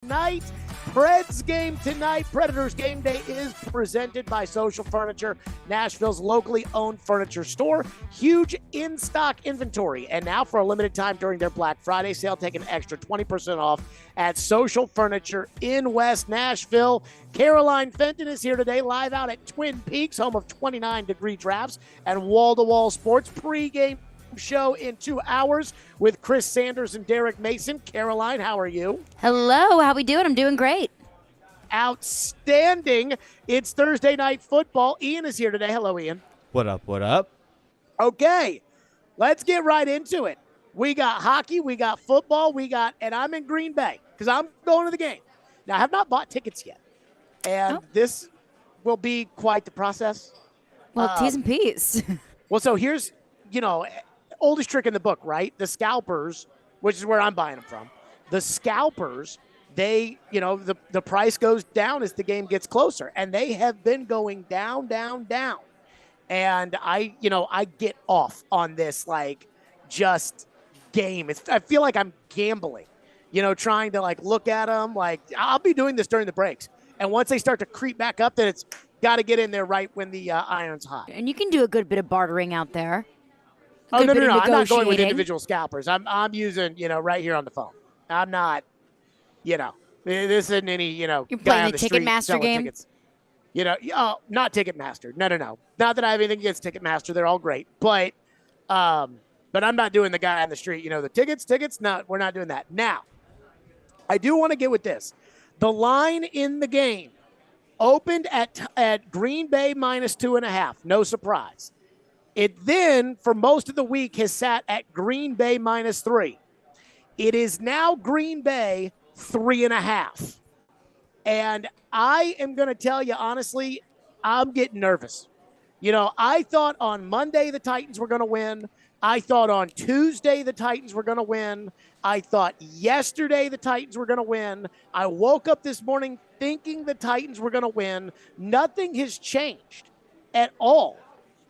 Night. Preds game tonight. Predators game day is presented by Social Furniture, Nashville's locally owned furniture store. Huge in-stock inventory. And now for a limited time during their Black Friday sale, take an extra 20% off at Social Furniture in West Nashville. Caroline Fenton is here today, live out at Twin Peaks, home of 29-degree drafts and wall-to-wall sports pregame show in 2 hours with Chris Sanders and Derek Mason. Caroline, how are you? Hello, how we doing? I'm doing great. Outstanding. It's Thursday night football. Ian is here today. Hello, Ian. What up, what up? Okay, let's get right into it. We got hockey, we got football, and I'm in Green Bay because I'm going to the game. Now, I have not bought tickets yet, and this will be quite the process. Well, T's and P's. Well, so here's, oldest trick in the book, right? The scalpers, which is where I'm buying them from. The scalpers, they, the price goes down as the game gets closer. And they have been going down, down, down. And I get off on this, just game. I feel like I'm gambling, trying to, look at them. I'll be doing this during the breaks. And once they start to creep back up, then it's got to get in there right when the iron's hot. And you can do a good bit of bartering out there. Oh, no. I'm not going with individual scalpers. I'm using, right here on the phone. I'm not, this isn't any, You're guy playing on the the street Ticketmaster selling game? tickets. Not Ticketmaster. No. Not that I have anything against Ticketmaster. They're all great. But I'm not doing the guy on the street, the tickets. No, we're not doing that. Now, I do want to get with this. The line in the game opened at Green Bay -2.5. No surprise. It then, for most of the week, has sat at Green Bay -3. It is now Green Bay 3.5. And I am going to tell you, honestly, I'm getting nervous. I thought on Monday the Titans were going to win. I thought on Tuesday the Titans were going to win. I thought yesterday the Titans were going to win. I woke up this morning thinking the Titans were going to win. Nothing has changed at all,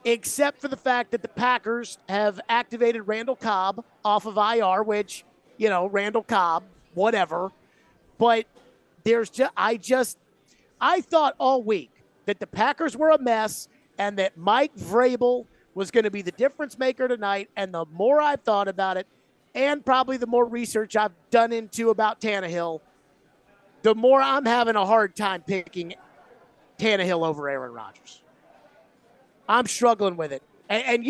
except for the fact that the Packers have activated Randall Cobb off of IR, which, Randall Cobb, whatever. But I thought all week that the Packers were a mess and that Mike Vrabel was going to be the difference maker tonight. And the more I've thought about it, and probably the more research I've done into about Tannehill, the more I'm having a hard time picking Tannehill over Aaron Rodgers. I'm struggling with it. And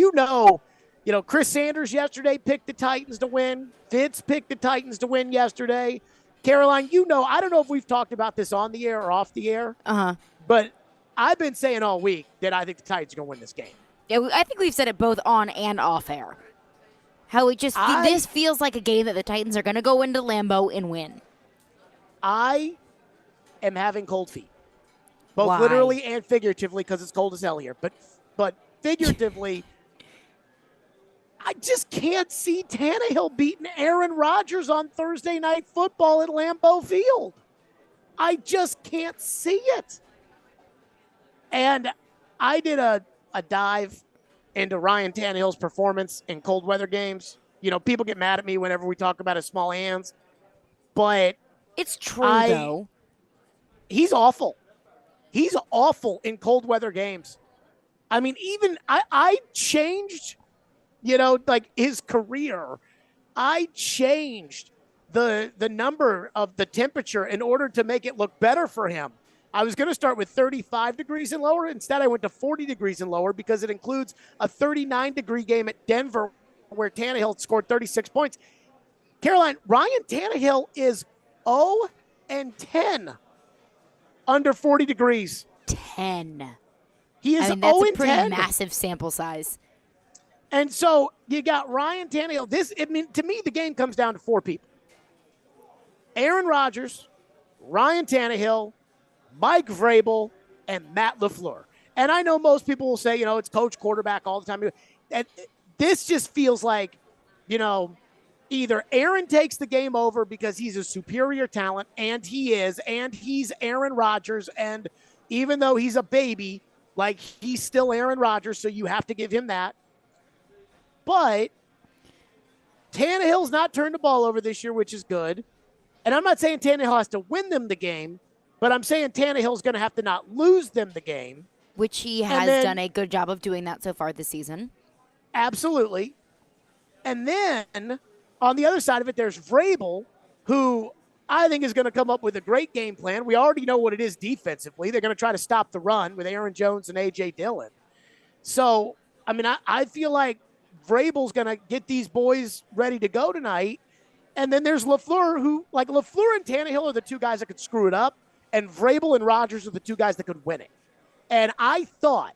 Chris Sanders yesterday picked the Titans to win. Fitz picked the Titans to win yesterday. Caroline, I don't know if we've talked about this on the air or off the air. But I've been saying all week that I think the Titans are going to win this game. Yeah, I think we've said it both on and off air. How this feels like a game that the Titans are going to go into Lambeau and win. I am having cold feet. Both Why? Literally and figuratively, because it's cold as hell here. But figuratively, I just can't see Tannehill beating Aaron Rodgers on Thursday Night Football at Lambeau Field. I just can't see it. And I did a dive into Ryan Tannehill's performance in cold weather games. People get mad at me whenever we talk about his small hands. But it's true, though. He's awful. He's awful in cold weather games. I mean, even I changed, his career. I changed the number of the temperature in order to make it look better for him. I was going to start with 35 degrees and lower. Instead, I went to 40 degrees and lower because it includes a 39-degree game at Denver where Tannehill scored 36 points. Caroline, Ryan Tannehill is 0-10 under 40 degrees. 10. He is 0-10. That's a pretty massive sample size. And so you got Ryan Tannehill. To me, the game comes down to 4 people. Aaron Rodgers, Ryan Tannehill, Mike Vrabel, and Matt LaFleur. And I know most people will say, it's coach, quarterback all the time. And this just feels like, either Aaron takes the game over because he's a superior talent, and he is, and he's Aaron Rodgers, and even though he's a baby, he's still Aaron Rodgers, so you have to give him that. But Tannehill's not turned the ball over this year, which is good. And I'm not saying Tannehill has to win them the game, but I'm saying Tannehill's going to have to not lose them the game. Which he has done a good job of doing that so far this season. Absolutely. And then on the other side of it, there's Vrabel, who I think is going to come up with a great game plan. We already know what it is defensively. They're going to try to stop the run with Aaron Jones and A.J. Dillon. So, I mean, I feel like Vrabel's going to get these boys ready to go tonight. And then there's LaFleur, who, like, LaFleur and Tannehill are the two guys that could screw it up, and Vrabel and Rodgers are the two guys that could win it. And I thought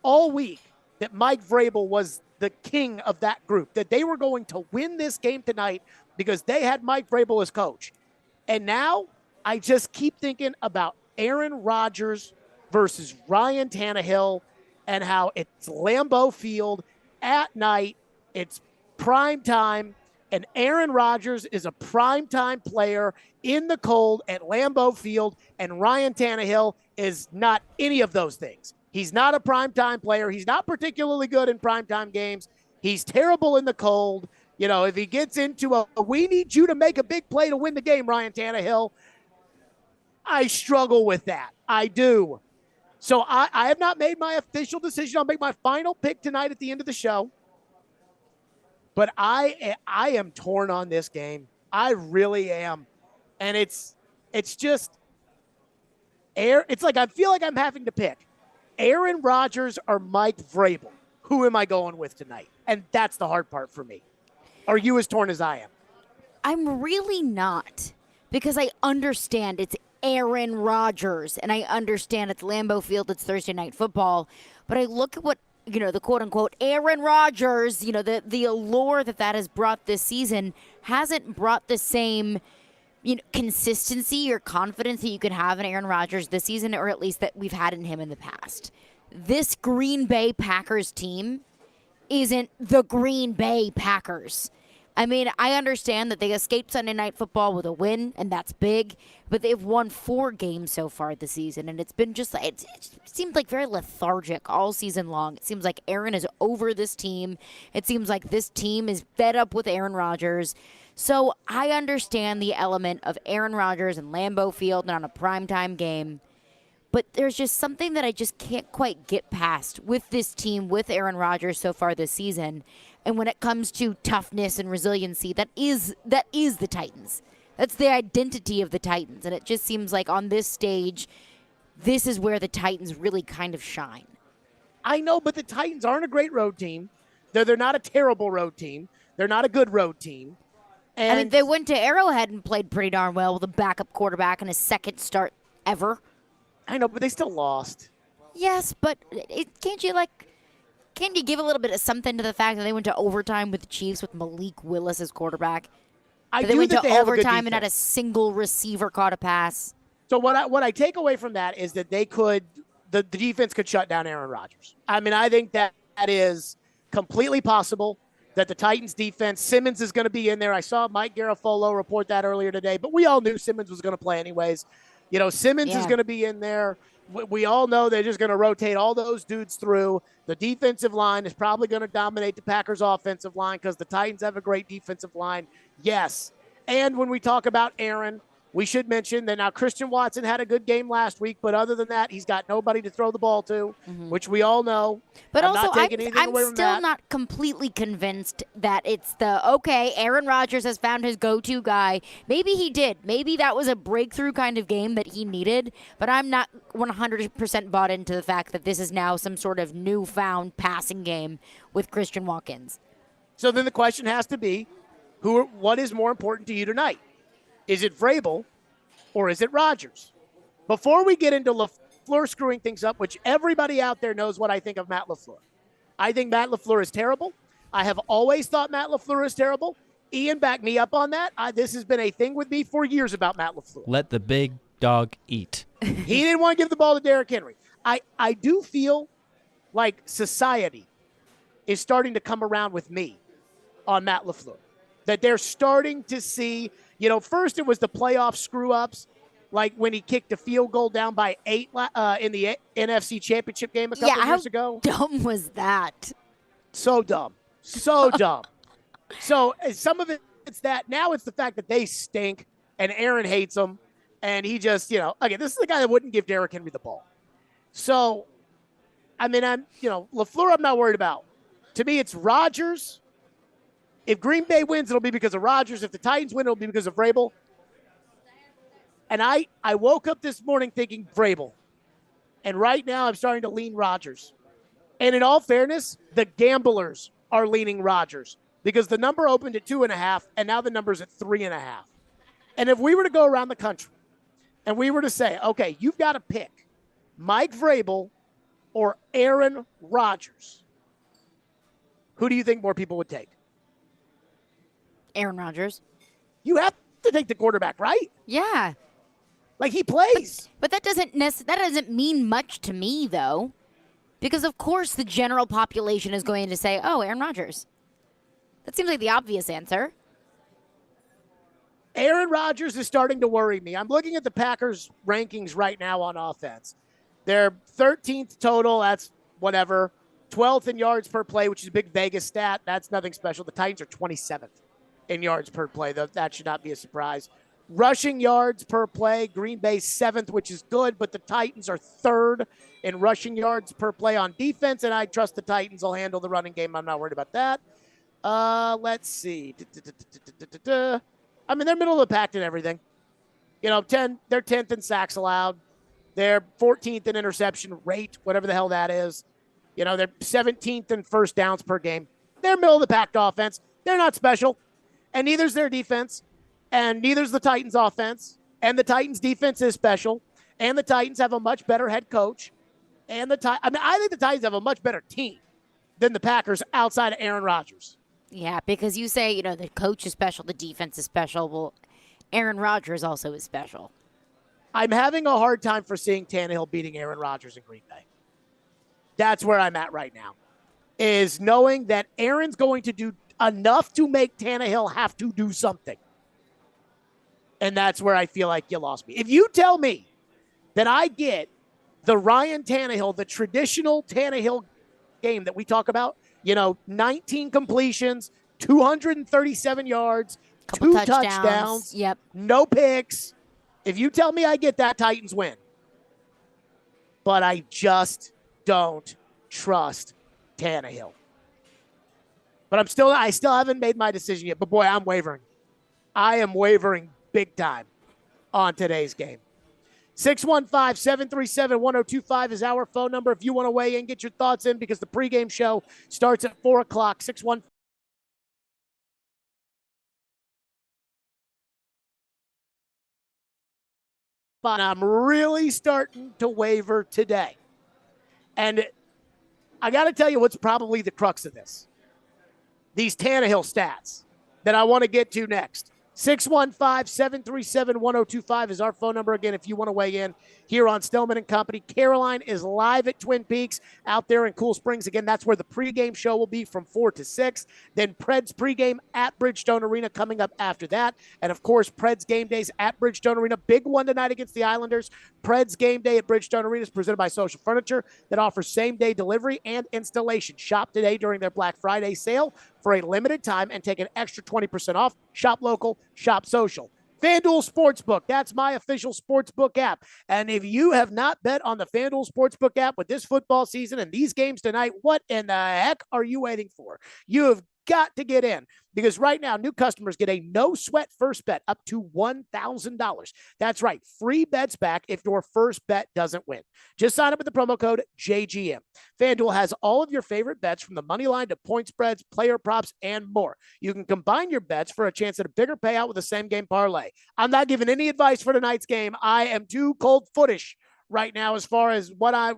all week that Mike Vrabel was the king of that group, that they were going to win this game tonight because they had Mike Vrabel as coach. And now I just keep thinking about Aaron Rodgers versus Ryan Tannehill and how it's Lambeau Field at night. It's prime time. And Aaron Rodgers is a primetime player in the cold at Lambeau Field, and Ryan Tannehill is not any of those things. He's not a primetime player. He's not particularly good in primetime games. He's terrible in the cold. You know, if he gets into we need you to make a big play to win the game, Ryan Tannehill, I struggle with that. I do. So I have not made my official decision. I'll make my final pick tonight at the end of the show. But I am torn on this game. I really am. And it's just it's like I feel like I'm having to pick Aaron Rodgers or Mike Vrabel. Who am I going with tonight? And that's the hard part for me. Are you as torn as I am? I'm really not, because I understand it's Aaron Rodgers and I understand it's Lambeau Field, it's Thursday Night Football, but I look at what, you know, the quote-unquote Aaron Rodgers, you know, the allure that has brought this season hasn't brought the same, you know, consistency or confidence that you could have in Aaron Rodgers this season, or at least that we've had in him in the past. This Green Bay Packers team isn't the Green Bay Packers. I mean, I understand that they escaped Sunday Night Football with a win, and that's big, but they've won 4 games so far this season, and it's been just, it seemed like very lethargic all season long. It seems like Aaron is over this team. It seems like this team is fed up with Aaron Rodgers. So I understand the element of Aaron Rodgers and Lambeau Field and on a primetime game, but there's just something that I just can't quite get past with this team, with Aaron Rodgers so far this season. And when it comes to toughness and resiliency, that is the Titans. That's the identity of the Titans. And it just seems like on this stage, this is where the Titans really kind of shine. I know, but the Titans aren't a great road team. They're not a terrible road team. They're not a good road team. And I mean, they went to Arrowhead and played pretty darn well with a backup quarterback and his second start ever. I know, but they still lost. Yes, but can't you give a little bit of something to the fact that they went to overtime with the Chiefs with Malik Willis as quarterback? They went to overtime and had a single receiver caught a pass. So what I take away from that is that the defense could shut down Aaron Rodgers. I mean, I think that is completely possible, that the Titans defense, Simmons is going to be in there. I saw Mike Garafolo report that earlier today, but we all knew Simmons was going to play anyways. You know, Simmons is going to be in there. We all know they're just going to rotate all those dudes through. The defensive line is probably going to dominate the Packers' offensive line because the Titans have a great defensive line. Yes. And when we talk about Aaron, we should mention that now Christian Watson had a good game last week, but other than that, he's got nobody to throw the ball to, which we all know. But I'm also, I'm still not completely convinced that it's Aaron Rodgers has found his go-to guy. Maybe he did. Maybe that was a breakthrough kind of game that he needed, but I'm not 100% bought into the fact that this is now some sort of newfound passing game with Christian Watkins. So then the question has to be, what is more important to you tonight? Is it Vrabel or is it Rodgers? Before we get into LaFleur screwing things up, which everybody out there knows what I think of Matt LaFleur. I think Matt LaFleur is terrible. I have always thought Matt LaFleur is terrible. Ian backed me up on that. This has been a thing with me for years about Matt LaFleur. Let the big dog eat. He didn't want to give the ball to Derrick Henry. I do feel like society is starting to come around with me on Matt LaFleur. That they're starting to see, you know, first it was the playoff screw-ups, like when he kicked a field goal down by 8 in the NFC Championship game a couple years ago. How dumb was that? So dumb. So dumb. So some of it's that. Now it's the fact that they stink. and Aaron hates him. And he just, again, this is the guy that wouldn't give Derrick Henry the ball. So, LaFleur, I'm not worried about. To me, it's Rodgers. If Green Bay wins, it'll be because of Rodgers. If the Titans win, it'll be because of Vrabel. And I woke up this morning thinking Vrabel. And right now, I'm starting to lean Rodgers. And in all fairness, the gamblers are leaning Rodgers because the number opened at 2.5, and now the number's at 3.5. And if we were to go around the country and we were to say, okay, you've got to pick Mike Vrabel or Aaron Rodgers, who do you think more people would take? Aaron Rodgers. You have to take the quarterback, right? Yeah. Like he plays. But that doesn't mean much to me, though. Because, of course, the general population is going to say, oh, Aaron Rodgers. That seems like the obvious answer. Aaron Rodgers is starting to worry me. I'm looking at the Packers' rankings right now on offense. They're 13th total. That's whatever. 12th in yards per play, which is a big Vegas stat. That's nothing special. The Titans are 27th in yards per play. That should not be a surprise. Rushing yards per play, Green Bay 7th, which is good, but the Titans are 3rd in rushing yards per play on defense, and I trust the Titans will handle the running game. I'm not worried about that. Let's see. They're middle of the pack in everything. They're 10th in sacks allowed. They're 14th in interception rate, whatever the hell that is. They're 17th in first downs per game. They're middle of the pack offense. They're not special, and neither's their defense. And neither's the Titans' offense. And the Titans' defense is special. And the Titans have a much better head coach. And I think the Titans have a much better team than the Packers outside of Aaron Rodgers. Yeah, because you say, the coach is special, the defense is special. Well, Aaron Rodgers also is special. I'm having a hard time for seeing Tannehill beating Aaron Rodgers in Green Bay. That's where I'm at right now, is knowing that Aaron's going to do enough to make Tannehill have to do something. And that's where I feel like you lost me. If you tell me that I get the Ryan Tannehill, the traditional Tannehill game that we talk about, 19 completions, 237 yards, couple 2 touchdowns, yep, no picks. If you tell me I get that, Titans win. But I just don't trust Tannehill. But I still haven't made my decision yet. But boy, I'm wavering. I am wavering big time on today's game. 615-737-1025 is our phone number. If you want to weigh in, get your thoughts in because the pregame show starts at 4 o'clock. 615. But I'm really starting to waver today. And I got to tell you what's probably the crux of this. These Tannehill stats that I want to get to next. 615-737-1025 is our phone number. Again, if you want to weigh in here on Stillman and Company. Caroline is live at Twin Peaks out there in Cool Springs. Again, that's where the pregame show will be from 4 to 6. Then Pred's pregame at Bridgestone Arena coming up after that. And, of course, Pred's game days at Bridgestone Arena. Big one tonight against the Islanders. Pred's game day at Bridgestone Arena is presented by Social Furniture that offers same-day delivery and installation. Shop today during their Black Friday sale for a limited time and take an extra 20% off. Shop local, shop social. FanDuel Sportsbook, that's my official sportsbook app. And if you have not bet on the FanDuel Sportsbook app with this football season and these games tonight, what in the heck are you waiting for? You have got to get in because right now new customers get a no-sweat first bet up to $1,000. That's right, free bets back if your first bet doesn't win. Just sign up with the promo code JGM. FanDuel has all of your favorite bets from the money line to point spreads, player props, and more. You can combine your bets for a chance at a bigger payout with the same game parlay. I'm not giving any advice for tonight's game. I am too cold-footish right now as far as what I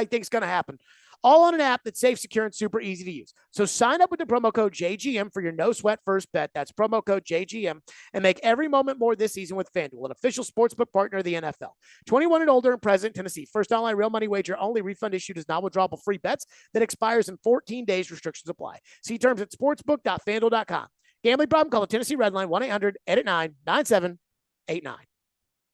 think is going to happen. All on an app that's safe, secure, and super easy to use. So sign up with the promo code JGM for your no-sweat first bet. That's promo code JGM. And make every moment more this season with FanDuel, an official sportsbook partner of the NFL. 21 and older and present in Tennessee. First online real money wager only. Refund issued as non-withdrawable free bets that expires in 14 days. Restrictions apply. See terms at sportsbook.fanduel.com. Gambling problem? Call the Tennessee Red Line 1-800-889-9789.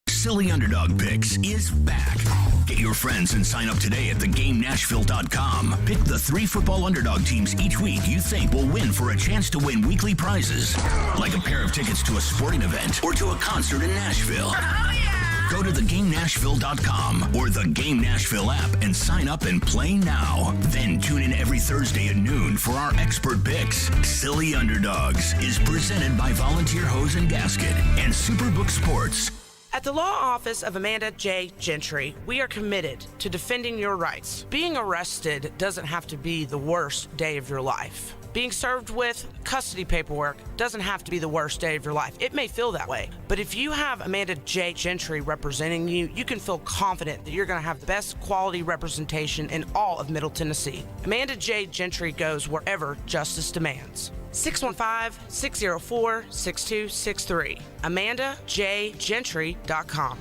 Silly Underdog Picks is back. Get your friends and sign up today at thegamenashville.com. Pick the 3 football underdog teams each week you think will win for a chance to win weekly prizes, like a pair of tickets to a sporting event or to a concert in Nashville. Oh, yeah! Go to thegamenashville.com or the Game Nashville app and sign up and play now. Then tune in every Thursday at noon for our expert picks. Silly Underdogs is presented by Volunteer Hose and Gasket and Superbook Sports. At the law office of Amanda J. Gentry, we are committed to defending your rights. Being arrested doesn't have to be the worst day of your life. Being served with custody paperwork doesn't have to be the worst day of your life. It may feel that way, but if you have Amanda J. Gentry representing you, you can feel confident that you're going to have the best quality representation in all of Middle Tennessee. Amanda J. Gentry goes wherever justice demands. 615-604-6263. AmandaJGentry.com.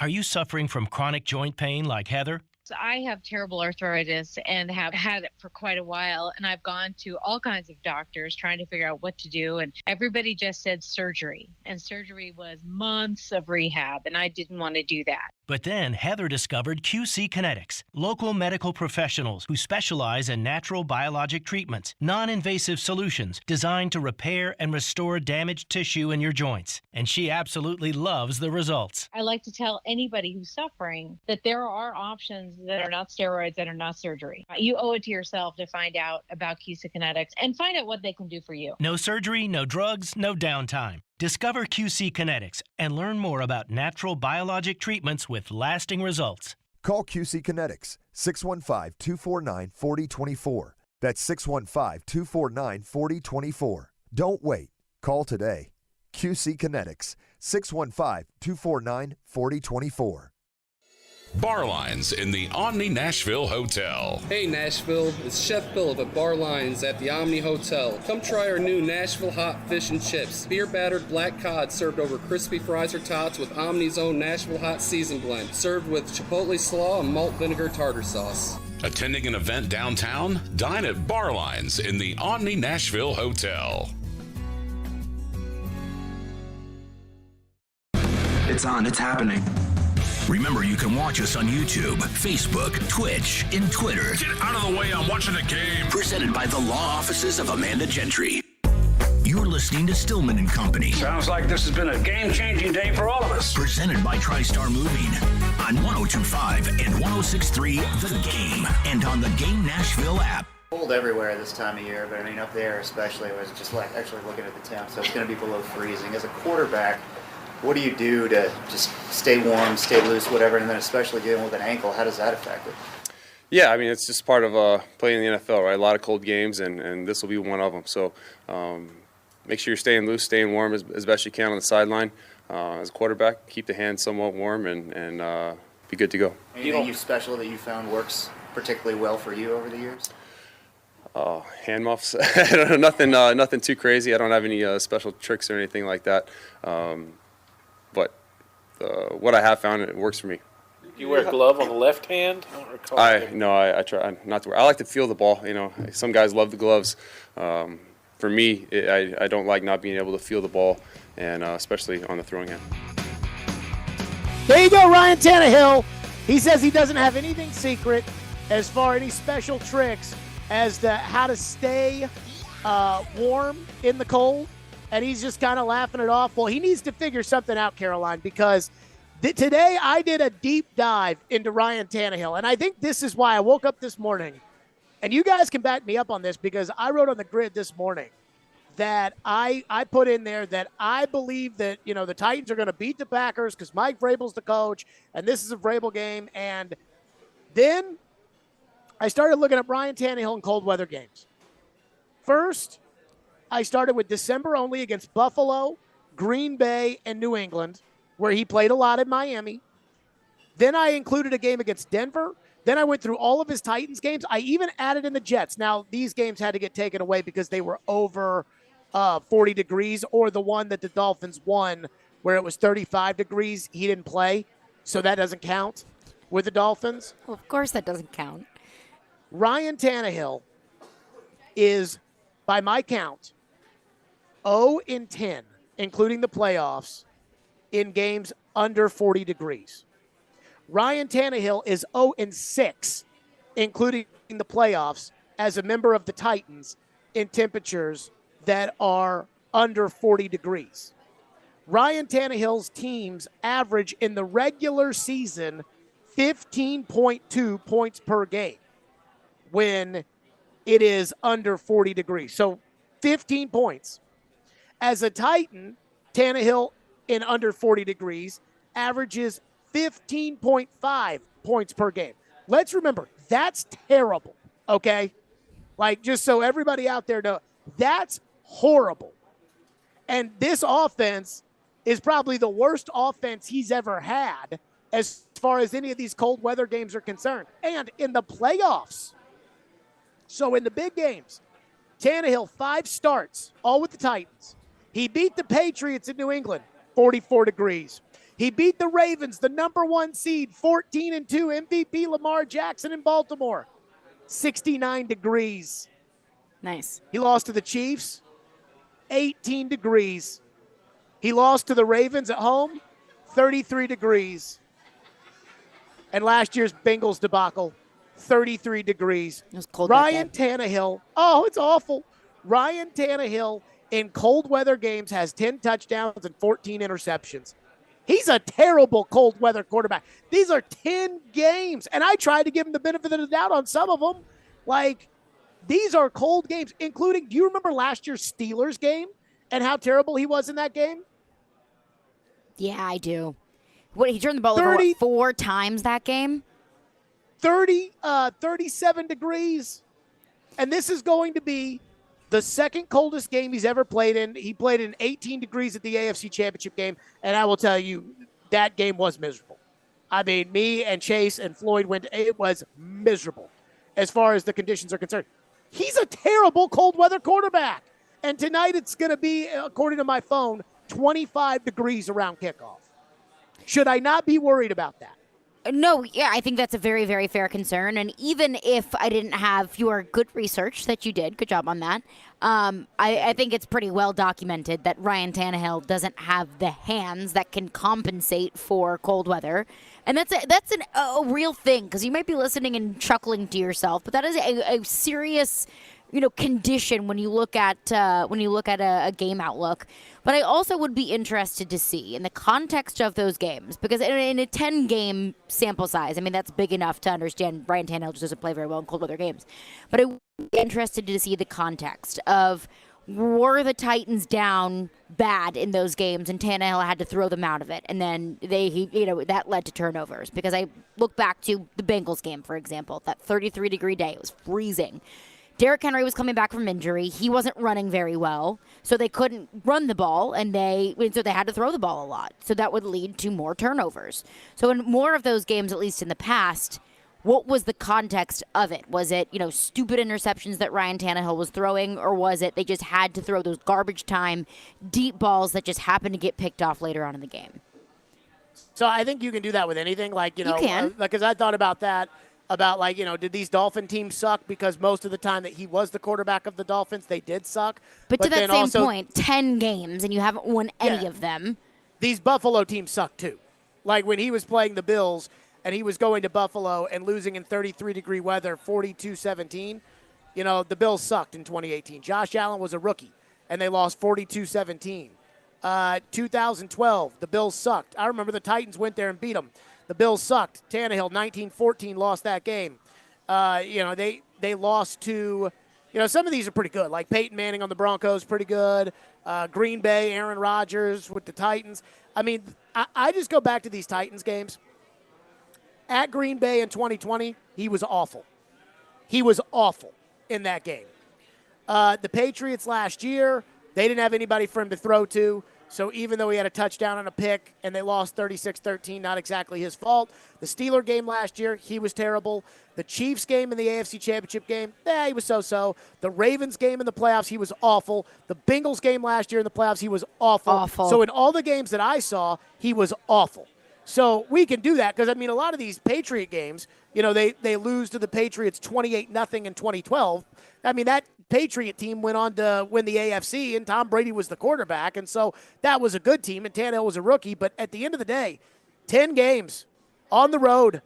Are you suffering from chronic joint pain like Heather? I have terrible arthritis and have had it for quite a while, and I've gone to all kinds of doctors trying to figure out what to do, and everybody just said surgery, and surgery was months of rehab, and I didn't want to do that. But then Heather discovered QC Kinetics, local medical professionals who specialize in natural biologic treatments, non-invasive solutions designed to repair and restore damaged tissue in your joints. And she absolutely loves the results. I like to tell anybody who's suffering that there are options that are not steroids, that are not surgery. You owe it to yourself to find out about QC Kinetics and find out what they can do for you. No surgery, no drugs, no downtime. Discover QC Kinetics and learn more about natural biologic treatments with lasting results. Call QC Kinetics, 615-249-4024. That's 615-249-4024. Don't wait. Call today. QC Kinetics, 615-249-4024. Bar Lines in the Omni Nashville Hotel. Hey Nashville, it's Chef Philip at Bar Lines at the Omni Hotel. Come try our new Nashville hot fish and chips. Beer battered black cod served over crispy fries or tots with Omni's own Nashville hot season blend. Served with chipotle slaw and malt vinegar tartar sauce. Attending an event downtown? Dine at Bar Lines in the Omni Nashville Hotel. It's on, it's happening. Remember, you can watch us on YouTube, Facebook, Twitch, and Twitter. Get out of the way, I'm watching the game. Presented by the law offices of Amanda Gentry. You're listening to Stillman and Company. Sounds like this has been a game-changing day for all of us. Presented by TriStar Moving on 102.5 and 106.3 The Game and on the Game Nashville app. Cold everywhere this time of year, but I mean up there especially, I was just like actually looking at the temp, so it's going to be below freezing. As a quarterback, what do you do to just stay warm, stay loose, whatever, and then especially dealing with an ankle, how does that affect it? Yeah, I mean, it's just part of playing in the NFL, right? A lot of cold games, and this will be one of them. So make sure you're staying loose, staying warm as best you can on the sideline. As a quarterback, keep the hands somewhat warm and be good to go. Anything special that you found works particularly well for you over the years? Hand muffs. Nothing too crazy. I don't have any special tricks or anything like that. But what I have found, it works for me. You wear a glove on the left hand? I don't recall. I try not to wear. I like to feel the ball. You know, some guys love the gloves. For me, I don't like not being able to feel the ball, and especially on the throwing hand. There you go, Ryan Tannehill. He says he doesn't have anything secret as far as any special tricks as to how to stay warm in the cold. And he's just kind of laughing it off. Well, he needs to figure something out, Caroline, because today I did a deep dive into Ryan Tannehill. And I think this is why I woke up this morning. And you guys can back me up on this because I wrote on the grid this morning that I put in there that I believe that, you know, the Titans are going to beat the Packers because Mike Vrabel's the coach. And this is a Vrabel game. And then I started looking up Ryan Tannehill in cold weather games. First, I started with December only against Buffalo, Green Bay, and New England, where he played a lot in Miami. Then I included a game against Denver. Then I went through all of his Titans games. I even added in the Jets. Now, these games had to get taken away because they were over 40 degrees, or the one that the Dolphins won where it was 35 degrees. He didn't play, so that doesn't count with the Dolphins. Well, of course that doesn't count. Ryan Tannehill is, by my count, 0-10, including the playoffs, in games under 40 degrees. Ryan Tannehill is 0-6, including the playoffs, as a member of the Titans in temperatures that are under 40 degrees. Ryan Tannehill's teams average in the regular season 15.2 points per game when it is under 40 degrees. So 15 points. As a Titan, Tannehill in under 40 degrees averages 15.5 points per game. Let's remember, that's terrible, okay? Like, just so everybody out there knows, that's horrible. And this offense is probably the worst offense he's ever had as far as any of these cold weather games are concerned. And in the playoffs, so in the big games, Tannehill, 5 starts, all with the Titans. He beat the Patriots in New England, 44 degrees. He beat the Ravens, the number 1 seed, 14-2, MVP Lamar Jackson in Baltimore, 69 degrees. Nice. He lost to the Chiefs, 18 degrees. He lost to the Ravens at home, 33 degrees. And last year's Bengals debacle, 33 degrees. It was cold. Ryan Tannehill, oh, it's awful. Ryan Tannehill in cold weather games has 10 touchdowns and 14 interceptions. He's a terrible cold weather quarterback. These are 10 games, and I tried to give him the benefit of the doubt on some of them. Like, these are cold games, including, do you remember last year's Steelers game and how terrible he was in that game? Yeah, I do. What, he turned the ball over 4 times that game? 37 degrees. And this is going to be the second coldest game he's ever played in. He played in 18 degrees at the AFC Championship game, and I will tell you, that game was miserable. I mean, me and Chase and Floyd it was miserable as far as the conditions are concerned. He's a terrible cold weather quarterback. And tonight it's going to be, according to my phone, 25 degrees around kickoff. Should I not be worried about that? No, yeah, I think that's a very, very fair concern. And even if I didn't have your good research that you did, good job on that, I think it's pretty well documented that Ryan Tannehill doesn't have the hands that can compensate for cold weather. And that's a real thing, because you might be listening and chuckling to yourself, but that is a serious condition when you look at a game outlook. But I also would be interested to see in the context of those games, because in a 10-game sample size, I mean, that's big enough to understand Ryan Tannehill just doesn't play very well in cold weather games. But I would be interested to see the context of, were the Titans down bad in those games and Tannehill had to throw them out of it, and then that led to turnovers? Because I look back to the Bengals game, for example, that 33-degree day. It was freezing. Derrick Henry was coming back from injury. He wasn't running very well, so they couldn't run the ball, and so they had to throw the ball a lot. So that would lead to more turnovers. So in more of those games, at least in the past, what was the context of it? Was it, stupid interceptions that Ryan Tannehill was throwing, or was it they just had to throw those garbage time, deep balls that just happened to get picked off later on in the game? So I think you can do that with anything. Like, you can. Because I thought about that. About, did these Dolphin teams suck? Because most of the time that he was the quarterback of the Dolphins, they did suck. But to that same point, 10 games, and you haven't won any of them. These Buffalo teams suck, too. Like, when he was playing the Bills, and he was going to Buffalo and losing in 33-degree weather, 42-17, the Bills sucked in 2018. Josh Allen was a rookie, and they lost 42-17. 2012, the Bills sucked. I remember the Titans went there and beat them. The Bills sucked. Tannehill, 19-14, lost that game. They lost to, some of these are pretty good. Like Peyton Manning on the Broncos, pretty good. Green Bay, Aaron Rodgers with the Titans. I mean, I just go back to these Titans games. At Green Bay in 2020, he was awful. He was awful in that game. The Patriots last year, they didn't have anybody for him to throw to. So even though he had a touchdown and a pick and they lost 36-13, not exactly his fault. The Steeler game last year, he was terrible. The Chiefs game in the AFC Championship game, he was so-so. The Ravens game in the playoffs, he was awful. The Bengals game last year in the playoffs, he was awful. So in all the games that I saw, he was awful. So we can do that because, a lot of these Patriot games, they lose to the Patriots 28-0 in 2012. That Patriot team went on to win the AFC, and Tom Brady was the quarterback, and so that was a good team, and Tannehill was a rookie. But at the end of the day, 10 games, on the road.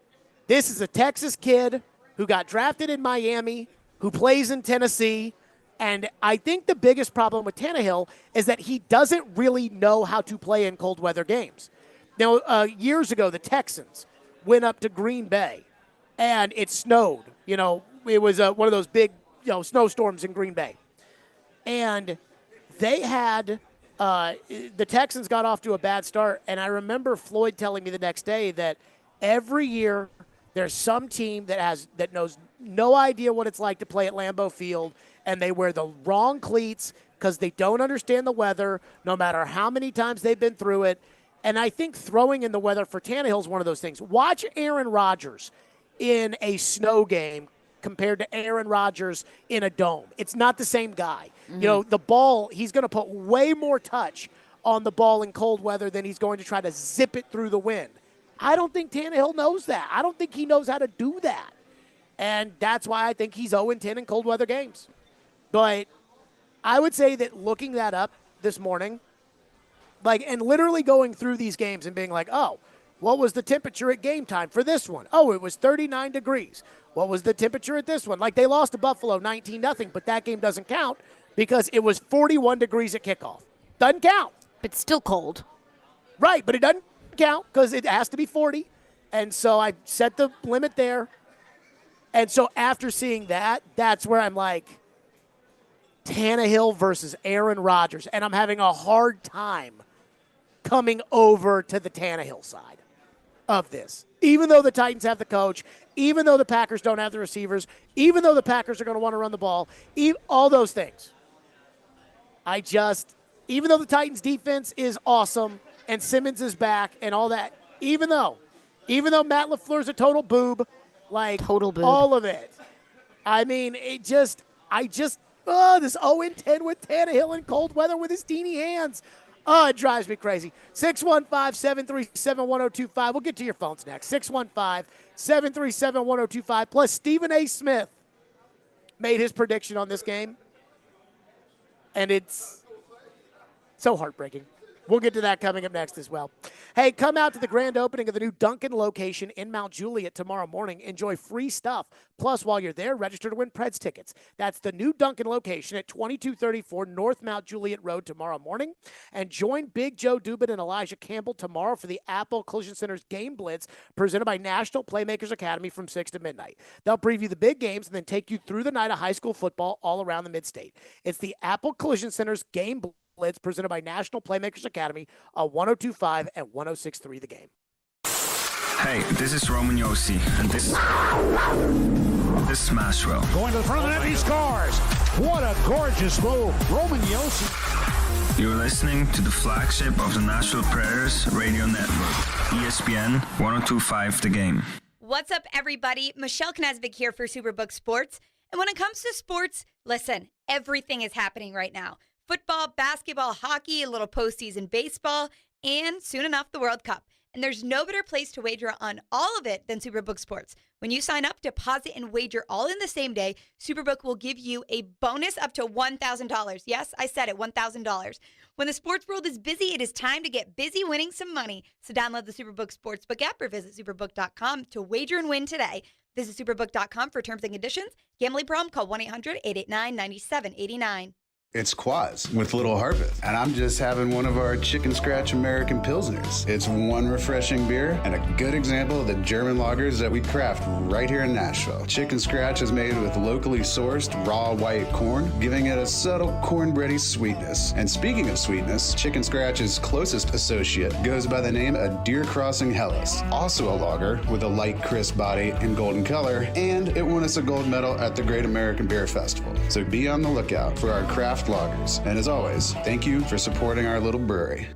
This is a Texas kid who got drafted in Miami, who plays in Tennessee. And I think the biggest problem with Tannehill is that he doesn't really know how to play in cold weather games. Now, years ago, the Texans went up to Green Bay, and it snowed. It was one of those big, snowstorms in Green Bay. And they had the Texans got off to a bad start. And I remember Floyd telling me the next day that every year there's some team that knows no idea what it's like to play at Lambeau Field, and they wear the wrong cleats because they don't understand the weather, no matter how many times they've been through it. And I think throwing in the weather for Tannehill is one of those things. Watch Aaron Rodgers in a snow game compared to Aaron Rodgers in a dome. It's not the same guy. Mm-hmm. The ball, he's going to put way more touch on the ball in cold weather than he's going to try to zip it through the wind. I don't think Tannehill knows that. I don't think he knows how to do that. And that's why I think he's 0-10 in cold weather games. But I would say that looking that up this morning, and literally going through these games and being like, oh, what was the temperature at game time for this one? Oh, it was 39 degrees. What was the temperature at this one? They lost to Buffalo 19-0, but that game doesn't count because it was 41 degrees at kickoff. Doesn't count. But still cold. Right, but it doesn't count because it has to be 40. And so I set the limit there. And so after seeing that, that's where I'm like, Tannehill versus Aaron Rodgers. And I'm having a hard time coming over to the Tannehill side of this. Even though the Titans have the coach, even though the Packers don't have the receivers, even though the Packers are going to want to run the ball, all those things. Even though the Titans defense is awesome and Simmons is back and all that, even though Matt LaFleur's a total boob, all of it. I mean, this 0-10 with Tannehill in cold weather with his teeny hands. Oh, it drives me crazy. 615-737-1025. We'll get to your phones next. 615-737-1025. Plus, Stephen A. Smith made his prediction on this game. And it's so heartbreaking. We'll get to that coming up next as well. Hey, come out to the grand opening of the new Dunkin' location in Mount Juliet tomorrow morning. Enjoy free stuff. Plus, while you're there, register to win Preds tickets. That's the new Dunkin' location at 2234 North Mount Juliet Road tomorrow morning. And join Big Joe Dubin and Elijah Campbell tomorrow for the Apple Collision Center's Game Blitz presented by National Playmakers Academy from 6 to midnight. They'll preview the big games and then take you through the night of high school football all around the Mid-State. It's the Apple Collision Center's Game Blitz presented by National Playmakers Academy on 102.5 and 106.3 The Game. Hey, this is Roman Yossi, and this is Smash Row. Going to the front of the net, he scores. What a gorgeous move. Roman Yossi. You're listening to the flagship of the Nashville Predators Radio Network, ESPN 102.5 The Game. What's up, everybody? Michelle Knezvik here for Superbook Sports. And when it comes to sports, listen, everything is happening right now. Football, basketball, hockey, a little postseason baseball, and soon enough, the World Cup. And there's no better place to wager on all of it than Superbook Sports. When you sign up, deposit, and wager all in the same day, Superbook will give you a bonus up to $1,000. Yes, I said it, $1,000. When the sports world is busy, it is time to get busy winning some money. So download the Superbook Sportsbook app or visit superbook.com to wager and win today. Visit superbook.com for terms and conditions. Gambling problem? Call 1-800-889-9789. It's Quaz with Little Harvest, and I'm just having one of our Chicken Scratch American Pilsners. It's one refreshing beer and a good example of the German lagers that we craft right here in Nashville. Chicken Scratch is made with locally sourced raw white corn, giving it a subtle cornbready sweetness. And speaking of sweetness, Chicken Scratch's closest associate goes by the name of Deer Crossing Hellas, also a lager with a light crisp body and golden color, and it won us a gold medal at the Great American Beer Festival. So be on the lookout for our craft lagers. And as always, thank you for supporting our little brewery.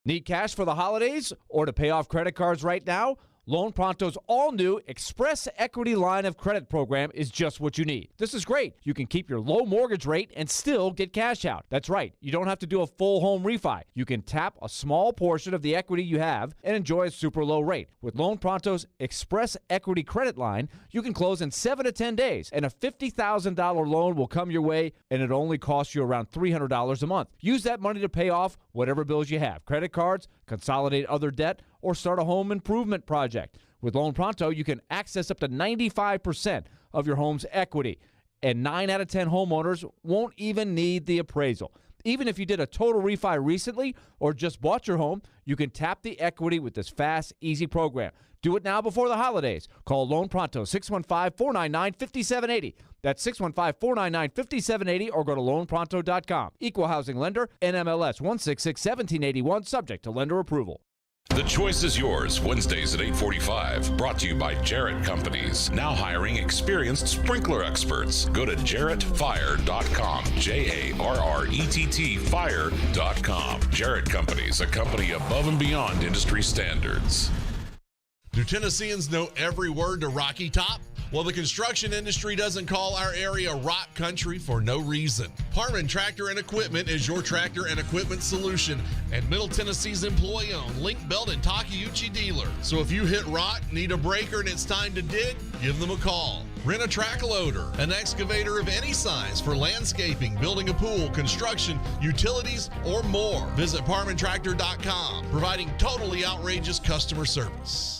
Need cash for the holidays or to pay off credit cards right now? Loan Pronto's all-new Express Equity Line of Credit program is just what you need. This is great. You can keep your low mortgage rate and still get cash out. That's right. You don't have to do a full home refi. You can tap a small portion of the equity you have and enjoy a super low rate. With Loan Pronto's Express Equity Credit Line, you can close in 7 to 10 days, and a $50,000 loan will come your way, and it only costs you around $300 a month. Use that money to pay off whatever bills you have, credit cards, consolidate other debt, or start a home improvement project. With Loan Pronto, you can access up to 95% of your home's equity, and 9 out of 10 homeowners won't even need the appraisal. Even if you did a total refi recently or just bought your home, you can tap the equity with this fast, easy program. Do it now before the holidays. Call Loan Pronto, 615-499-5780. That's 615-499-5780, or go to loanpronto.com. Equal housing lender, NMLS 1661781, subject to lender approval. The choice is yours, Wednesdays at 8:45. Brought to you by Jarrett Companies. Now hiring experienced sprinkler experts. Go to jarrettfire.com. JARRETT fire.com. Jarrett Companies, a company above and beyond industry standards. Do Tennesseans know every word to Rocky Top? Well, the construction industry doesn't call our area rock country for no reason. Harmon Tractor and Equipment is your tractor and equipment solution and Middle Tennessee's employee-owned Link Belt and Takeuchi dealer. So if you hit rock, need a breaker, and it's time to dig, give them a call. Rent a track loader, an excavator of any size for landscaping, building a pool, construction, utilities, or more. Visit ParmanTractor.com, providing totally outrageous customer service.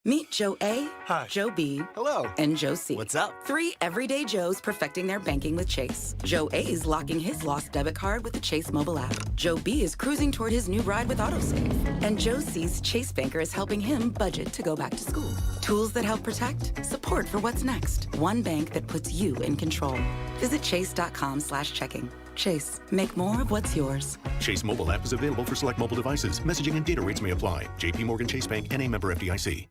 Meet Joe A, Hi. Joe B, Hello. and Joe C. What's up? 3 everyday Joes perfecting their banking with Chase. Joe A is locking his lost debit card with the Chase mobile app. Joe B is cruising toward his new ride with AutoSave. And Joe C's Chase banker is helping him budget to go back to school. Tools that help protect, support for what's next. One bank that puts you in control. Visit chase.com/checking. Chase, make more of what's yours. Chase mobile app is available for select mobile devices. Messaging and data rates may apply. JP Morgan Chase Bank, N.A. member FDIC.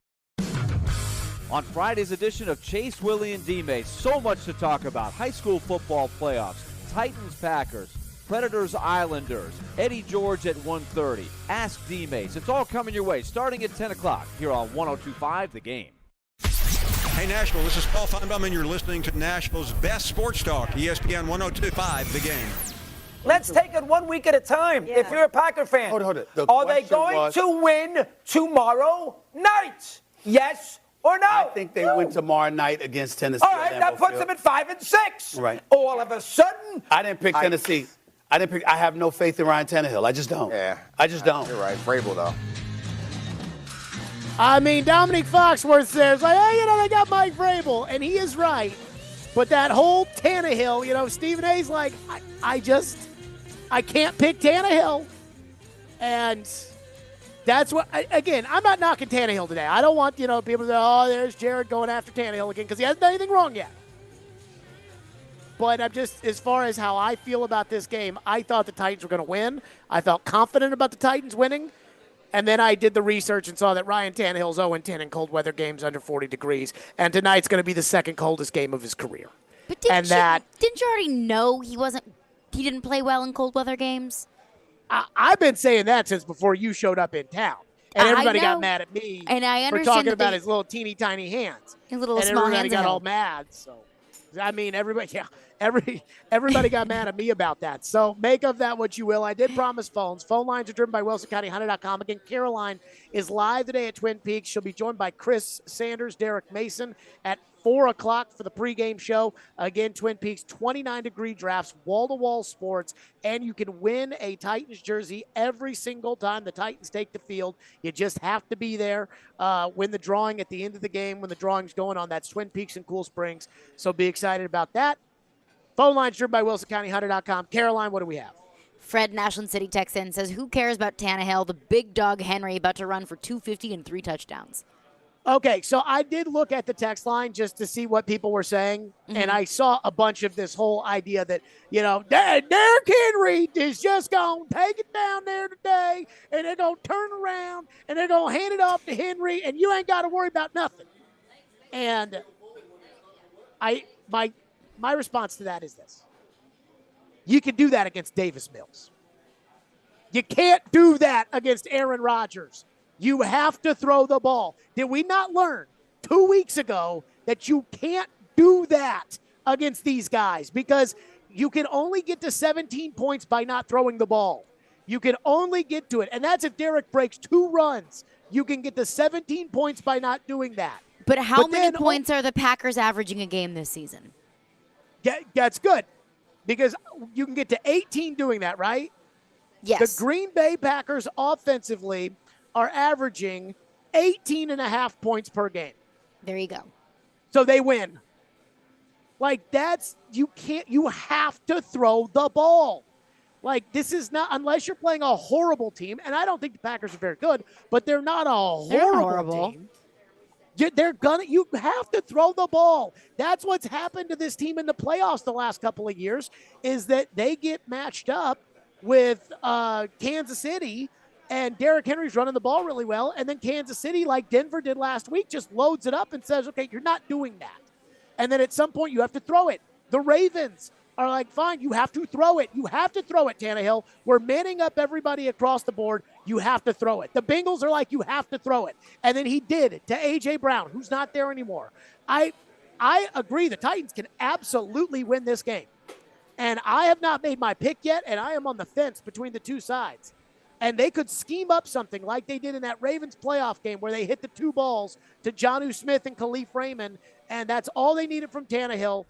On Friday's edition of Chase, Willie, and D-May, so much to talk about. High school football playoffs, Titans, Packers, Predators, Islanders, Eddie George at 1:30. Ask D-Mays. It's all coming your way, starting at 10 o'clock here on 102.5 The Game. Hey, Nashville, this is Paul Feinbaum, and you're listening to Nashville's best sports talk, ESPN 102.5 The Game. Let's take it 1 week at a time. Yeah. If you're a Packer fan, hold it. Are they going to win tomorrow night? Yes or no? I think they win tomorrow night against Tennessee. All right, that puts them at 5-6. Right. All of a sudden, I didn't pick Tennessee. I have no faith in Ryan Tannehill. I just don't. Yeah. I just don't. You're right. Vrabel, though. I mean, Dominic Foxworth says, like, hey, they got Mike Vrabel, and he is right. But that whole Tannehill, Stephen A's like, I can't pick Tannehill. And that's what, again, I'm not knocking Tannehill today. I don't want, people to say, oh, there's Jared going after Tannehill again, because he hasn't done anything wrong yet. But I'm just, as far as how I feel about this game, I thought the Titans were going to win. I felt confident about the Titans winning. And then I did the research and saw that Ryan Tannehill's 0-10 in cold weather games under 40 degrees. And tonight's going to be the second coldest game of his career. But didn't you already know he didn't play well in cold weather games? I've been saying that since before you showed up in town. And everybody got mad at me for talking about his little teeny tiny hands. His little and small hands. Everybody got all mad. So, I mean, everybody got mad at me about that. So make of that what you will. I did promise phones. Phone lines are driven by WilsonCountyHunter.com. Again, Caroline is live today at Twin Peaks. She'll be joined by Chris Sanders, Derek Mason at 4 o'clock for the pregame show. Again, Twin Peaks, 29-degree drafts, wall-to-wall sports, and you can win a Titans jersey every single time the Titans take the field. You just have to be there when the drawing at the end of the game, when the drawing's going on. That's Twin Peaks and Cool Springs, so be excited about that. Phone lines driven by WilsonCountyHunter.com. Caroline, what do we have? Fred in Ashland City texts in, says, who cares about Tannehill, the big dog Henry, about to run for 250 and 3 touchdowns? Okay, so I did look at the text line just to see what people were saying, and I saw a bunch of this whole idea that, Derrick Henry is just going to take it down there today, and they're going to turn around, and they're going to hand it off to Henry, and you ain't got to worry about nothing. And my response to that is this. You can do that against Davis Mills. You can't do that against Aaron Rodgers. You have to throw the ball. Did we not learn 2 weeks ago that you can't do that against these guys? Because you can only get to 17 points by not throwing the ball. You can only get to it. And that's if Derek breaks 2 runs. You can get to 17 points by not doing that. But how many points are the Packers averaging a game this season? That's good. Because you can get to 18 doing that, right? Yes. The Green Bay Packers offensively are averaging 18.5 points per game. There you go. So they win. Like, you have to throw the ball. Like, this is not, unless you're playing a horrible team, and I don't think the Packers are very good, but they're not a horrible team. You have to throw the ball. That's what's happened to this team in the playoffs the last couple of years, is that they get matched up with Kansas City, and Derrick Henry's running the ball really well, and then Kansas City, like Denver did last week, just loads it up and says, okay, you're not doing that. And then at some point you have to throw it. The Ravens are like, fine, you have to throw it. You have to throw it, Tannehill. We're manning up everybody across the board. You have to throw it. The Bengals are like, you have to throw it. And then he did to A.J. Brown, who's not there anymore. I agree. The Titans can absolutely win this game. And I have not made my pick yet, and I am on the fence between the two sides. And they could scheme up something like they did in that Ravens playoff game where they hit the 2 balls to Jonnu Smith and Khalif Raymond, and that's all they needed from Tannehill.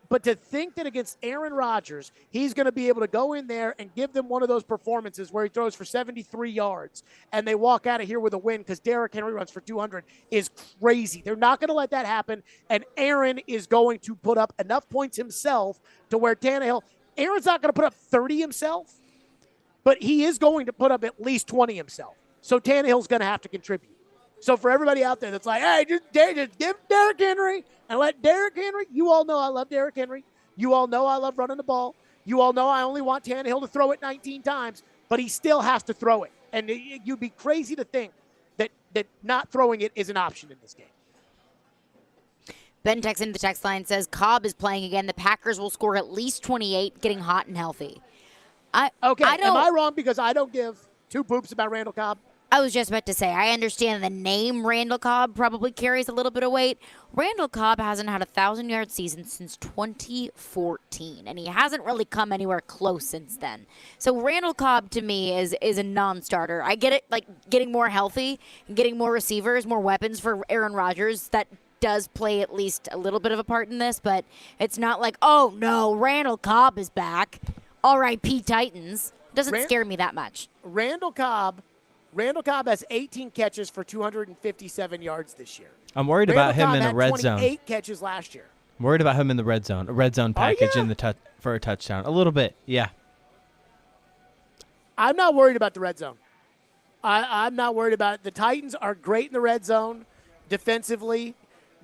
But to think that against Aaron Rodgers, he's going to be able to go in there and give them one of those performances where he throws for 73 yards and they walk out of here with a win because Derrick Henry runs for 200 is crazy. They're not going to let that happen, and Aaron is going to put up enough points himself to where Aaron's not going to put up 30 himself, but he is going to put up at least 20 himself. So Tannehill's going to have to contribute. So for everybody out there that's like, hey, just give Derrick Henry and let Derrick Henry, you all know I love Derrick Henry. You all know I love running the ball. You all know I only want Tannehill to throw it 19 times, but he still has to throw it. And you'd be crazy to think that not throwing it is an option in this game. Ben texts into the text line, says Cobb is playing again. The Packers will score at least 28, getting hot and healthy. Am I wrong because I don't give 2 poops about Randall Cobb? I was just about to say, I understand the name Randall Cobb probably carries a little bit of weight. Randall Cobb hasn't had a 1,000-yard season since 2014, and he hasn't really come anywhere close since then. So Randall Cobb, to me, is a non-starter. I get it, like getting more healthy and getting more receivers, more weapons for Aaron Rodgers. That does play at least a little bit of a part in this, but it's not like, oh, no, Randall Cobb is back. R.I.P. Titans. Doesn't scare me that much. Randall Cobb has 18 catches for 257 yards this year. I'm worried about him in a red zone. 28 catches last year. I'm worried about him in the red zone. A red zone package in the for a touchdown. A little bit, yeah. I'm not worried about the red zone. I'm not worried about it. The Titans are great in the red zone defensively.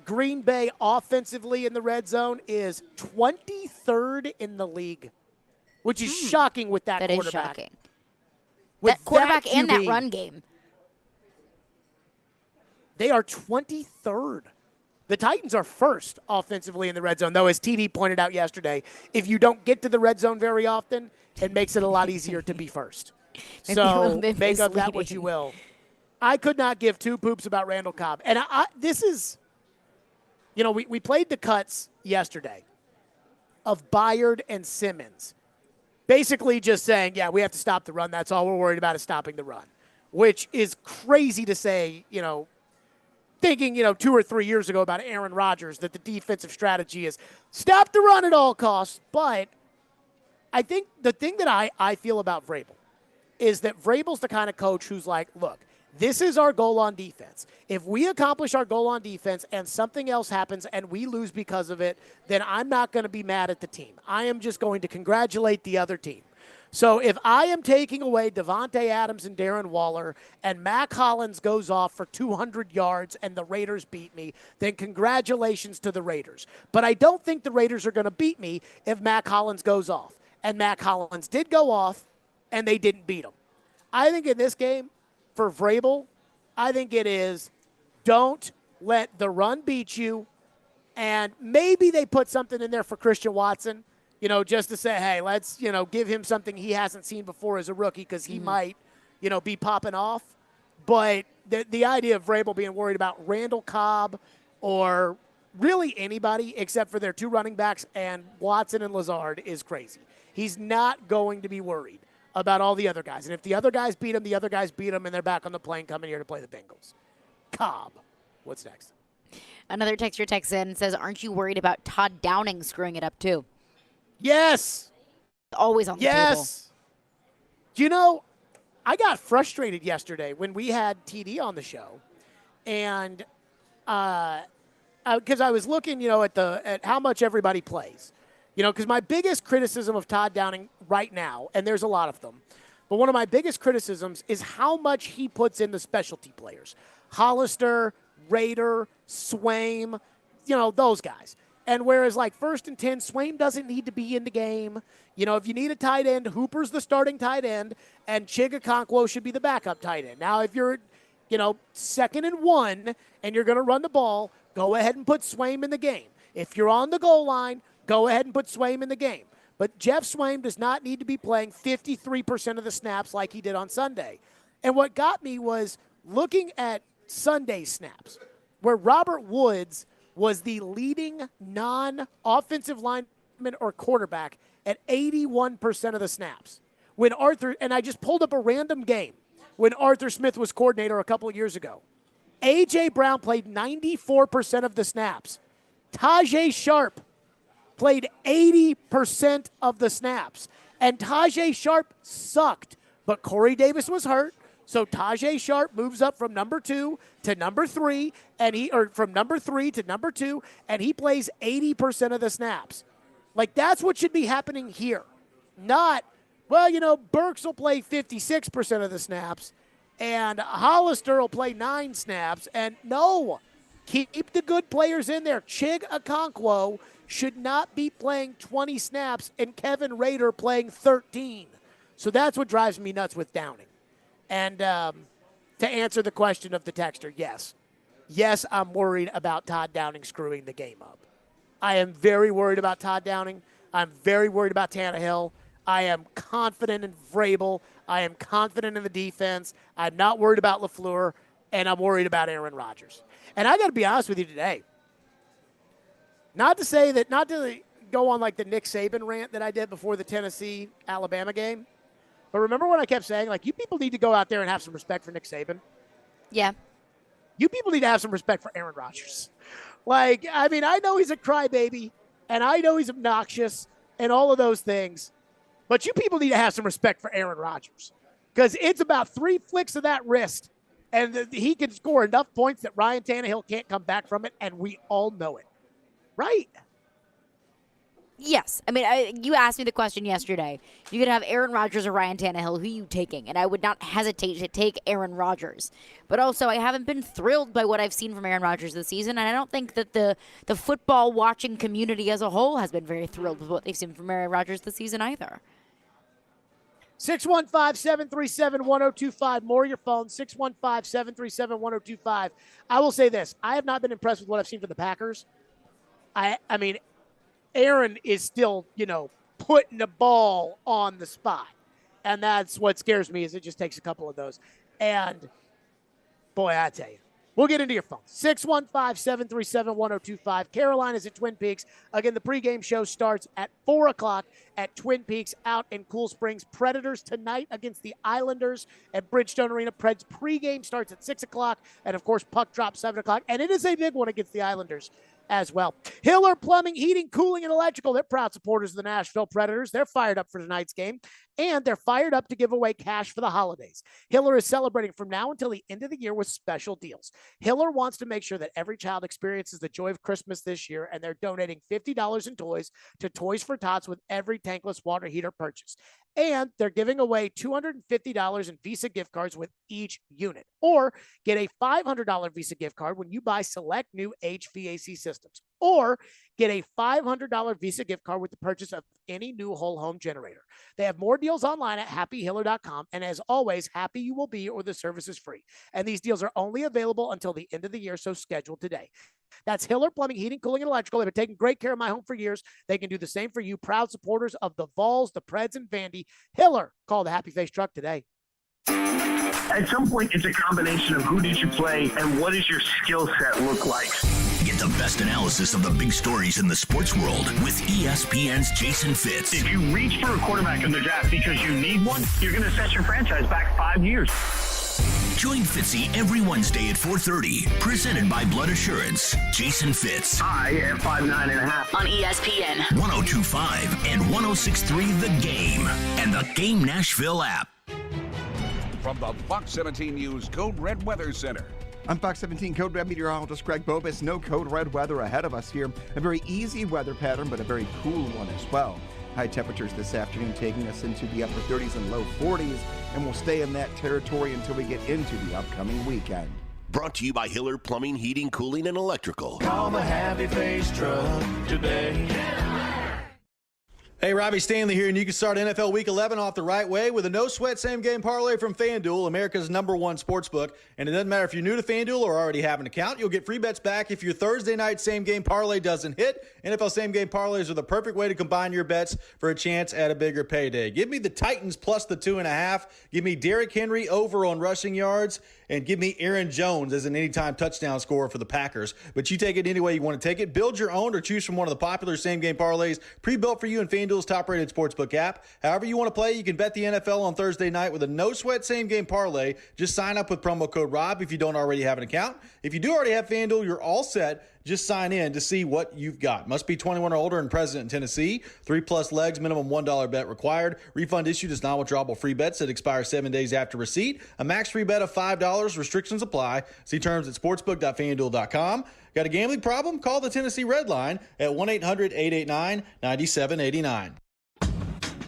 Green Bay offensively in the red zone is 23rd in the league, which is shocking with that quarterback. Is shocking. That quarterback and that run game. They are 23rd. The Titans are first offensively in the red zone, though, as TD pointed out yesterday, if you don't get to the red zone very often, it makes it a lot easier to be first. So make of that what you will. I could not give 2 poops about Randall Cobb. And this is, we played the cuts yesterday of Byard and Simmons. Basically just saying, yeah, we have to stop the run. That's all we're worried about is stopping the run, which is crazy to say, thinking, 2 or 3 years ago about Aaron Rodgers, that the defensive strategy is stop the run at all costs. But I think the thing that I feel about Vrabel is that Vrabel's the kind of coach who's like, look, this is our goal on defense. If we accomplish our goal on defense and something else happens and we lose because of it, then I'm not going to be mad at the team. I am just going to congratulate the other team. So if I am taking away Devontae Adams and Darren Waller and Mac Hollins goes off for 200 yards and the Raiders beat me, then congratulations to the Raiders. But I don't think the Raiders are going to beat me if Mac Hollins goes off. And Mac Hollins did go off, and they didn't beat him. I think in this game, for Vrabel, I think it is don't let the run beat you, and maybe they put something in there for Christian Watson, just to say, hey, let's, give him something he hasn't seen before as a rookie because he might, be popping off. But the idea of Vrabel being worried about Randall Cobb or really anybody except for their 2 running backs and Watson and Lazard is crazy. He's not going to be worried about all the other guys. And if the other guys beat him, and they're back on the plane coming here to play the Bengals. Cobb. What's next? Another texter texts in and says, aren't you worried about Todd Downing screwing it up too? Yes. Always on the table. Yes. I got frustrated yesterday when we had TD on the show, and because I was looking, at how much everybody plays, because my biggest criticism of Todd Downing right now, and there's a lot of them, but one of my biggest criticisms is how much he puts in the specialty players, Hollister, Rader, Swaim, those guys. And whereas like 1st and 10, Swaim doesn't need to be in the game. If you need a tight end, Hooper's the starting tight end, and Chigakonkwo should be the backup tight end. Now, if you're, 2nd and 1 and you're going to run the ball, go ahead and put Swaim in the game. If you're on the goal line, go ahead and put Swaim in the game. But Jeff Swaim does not need to be playing 53% of the snaps like he did on Sunday. And what got me was looking at Sunday's snaps, where Robert Woods was the leading non-offensive lineman or quarterback at 81% of the snaps. When and I just pulled up a random game when Arthur Smith was coordinator a couple of years ago. A.J. Brown played 94% of the snaps. Tajay Sharp played 80% of the snaps. And Tajay Sharp sucked, but Corey Davis was hurt. So Tajay Sharp moves up from number 2 to number 3, from number 3 to number 2, and he plays 80% of the snaps. Like, that's what should be happening here. Not, Burks will play 56% of the snaps, and Hollister will play 9 snaps. And no, keep the good players in there. Chigakonkwo should not be playing 20 snaps and Kevin Rader playing 13. So that's what drives me nuts with Downing. And to answer the question of the texter, yes, I'm worried about Todd Downing screwing the game up. I am very worried about Todd Downing. I'm very worried about Tannehill. I am confident in Vrabel. I am confident in the defense. I'm not worried about LaFleur, and I'm worried about Aaron Rodgers. And I got to be honest with you today. Not to go on like the Nick Saban rant that I did before the Tennessee-Alabama game. But remember when I kept saying, you people need to go out there and have some respect for Nick Saban? Yeah. You people need to have some respect for Aaron Rodgers. I know he's a crybaby, and I know he's obnoxious, and all of those things. But you people need to have some respect for Aaron Rodgers. Because it's about 3 flicks of that wrist, and he can score enough points that Ryan Tannehill can't come back from it, and we all know it. Right? Yes. You asked me the question yesterday. You could have Aaron Rodgers or Ryan Tannehill. Who are you taking? And I would not hesitate to take Aaron Rodgers. But also, I haven't been thrilled by what I've seen from Aaron Rodgers this season. And I don't think that the football watching community as a whole has been very thrilled with what they've seen from Aaron Rodgers this season either. 615-737-1025. More your phone, 615-737-1025. I will say this. I have not been impressed with what I've seen from the Packers. Aaron is still, putting the ball on the spot. And that's what scares me is it just takes a couple of those. And, boy, I tell you, we'll get into your phone. 615-737-1025. Carolina's at Twin Peaks. Again, the pregame show starts at 4 o'clock at Twin Peaks out in Cool Springs. Predators tonight against the Islanders at Bridgestone Arena. Preds pregame starts at 6 o'clock. And, of course, puck drop 7 o'clock. And it is a big one against the Islanders as well. Hiller Plumbing, Heating, Cooling, and Electrical. They're proud supporters of the Nashville Predators. They're fired up for tonight's game, and they're fired up to give away cash for the holidays. Hiller is celebrating from now until the end of the year with special deals. Hiller wants to make sure that every child experiences the joy of Christmas this year, and they're donating $50 in toys to Toys for Tots with every tankless water heater purchase. And they're giving away $250 in Visa gift cards with each unit. Or get a $500 Visa gift card when you buy select new HVAC systems. Or get a $500 Visa gift card with the purchase of any new whole home generator. They have more deals online at happyhiller.com. And as always, happy you will be or the service is free. And these deals are only available until the end of the year, so schedule today. That's Hiller Plumbing, Heating, Cooling, and Electrical. They've been taking great care of my home for years. They can do the same for you. Proud supporters of the Vols, the Preds, and Vandy. Hiller, call the Happy Face Truck today. At some point, it's a combination of who did you play and what does your skill set look like. Get the best analysis of the big stories in the sports world with ESPN's Jason Fitz. If you reach for a quarterback in the draft because you need one, you're going to set your franchise back 5 years. Join Fitzy every Wednesday at 4:30. Presented by Blood Assurance. Jason Fitz. I am 5'9.5" on ESPN 102.5 and 106.3 The Game and the Game Nashville app. from the Fox 17 News Code Red Weather Center. I'm Fox 17 Code Red meteorologist Greg Bobus. No Code Red weather ahead of us here. A very easy weather pattern, but a very cool one as well. High temperatures this afternoon taking us into the upper 30s and low 40s, and we'll stay in that territory until we get into the upcoming weekend. Brought to you by Hiller Plumbing, Heating, Cooling, and Electrical. Call the Happy Face Truck today. Hey, Robbie Stanley here, and you can start NFL Week 11 off the right way with a no-sweat same-game parlay from FanDuel, America's #1 sportsbook. And it doesn't matter if you're new to FanDuel or already have an account, you'll get free bets back if your Thursday night same-game parlay doesn't hit. NFL same-game parlays are the perfect way to combine your bets for a chance at a bigger payday. Give me the Titans plus the 2.5. Give me Derrick Henry over on rushing yards. And give me Aaron Jones as an anytime touchdown scorer for the Packers. But you take it any way you want to take it. Build your own or choose from one of the popular same-game parlays pre-built for you in FanDuel's top-rated sportsbook app. However you want to play, you can bet the NFL on Thursday night with a no-sweat same-game parlay. Just sign up with promo code ROB if you don't already have an account. If you do already have FanDuel, you're all set. Just sign in to see what you've got. Must be 21 or older and present in Tennessee. 3+ legs, minimum $1 bet required. Refund issued as non-withdrawable free bets that expire 7 days after receipt. A max free bet of $5. Restrictions apply. See terms at sportsbook.fanduel.com. Got a gambling problem? Call the Tennessee Red Line at 1-800-889-9789.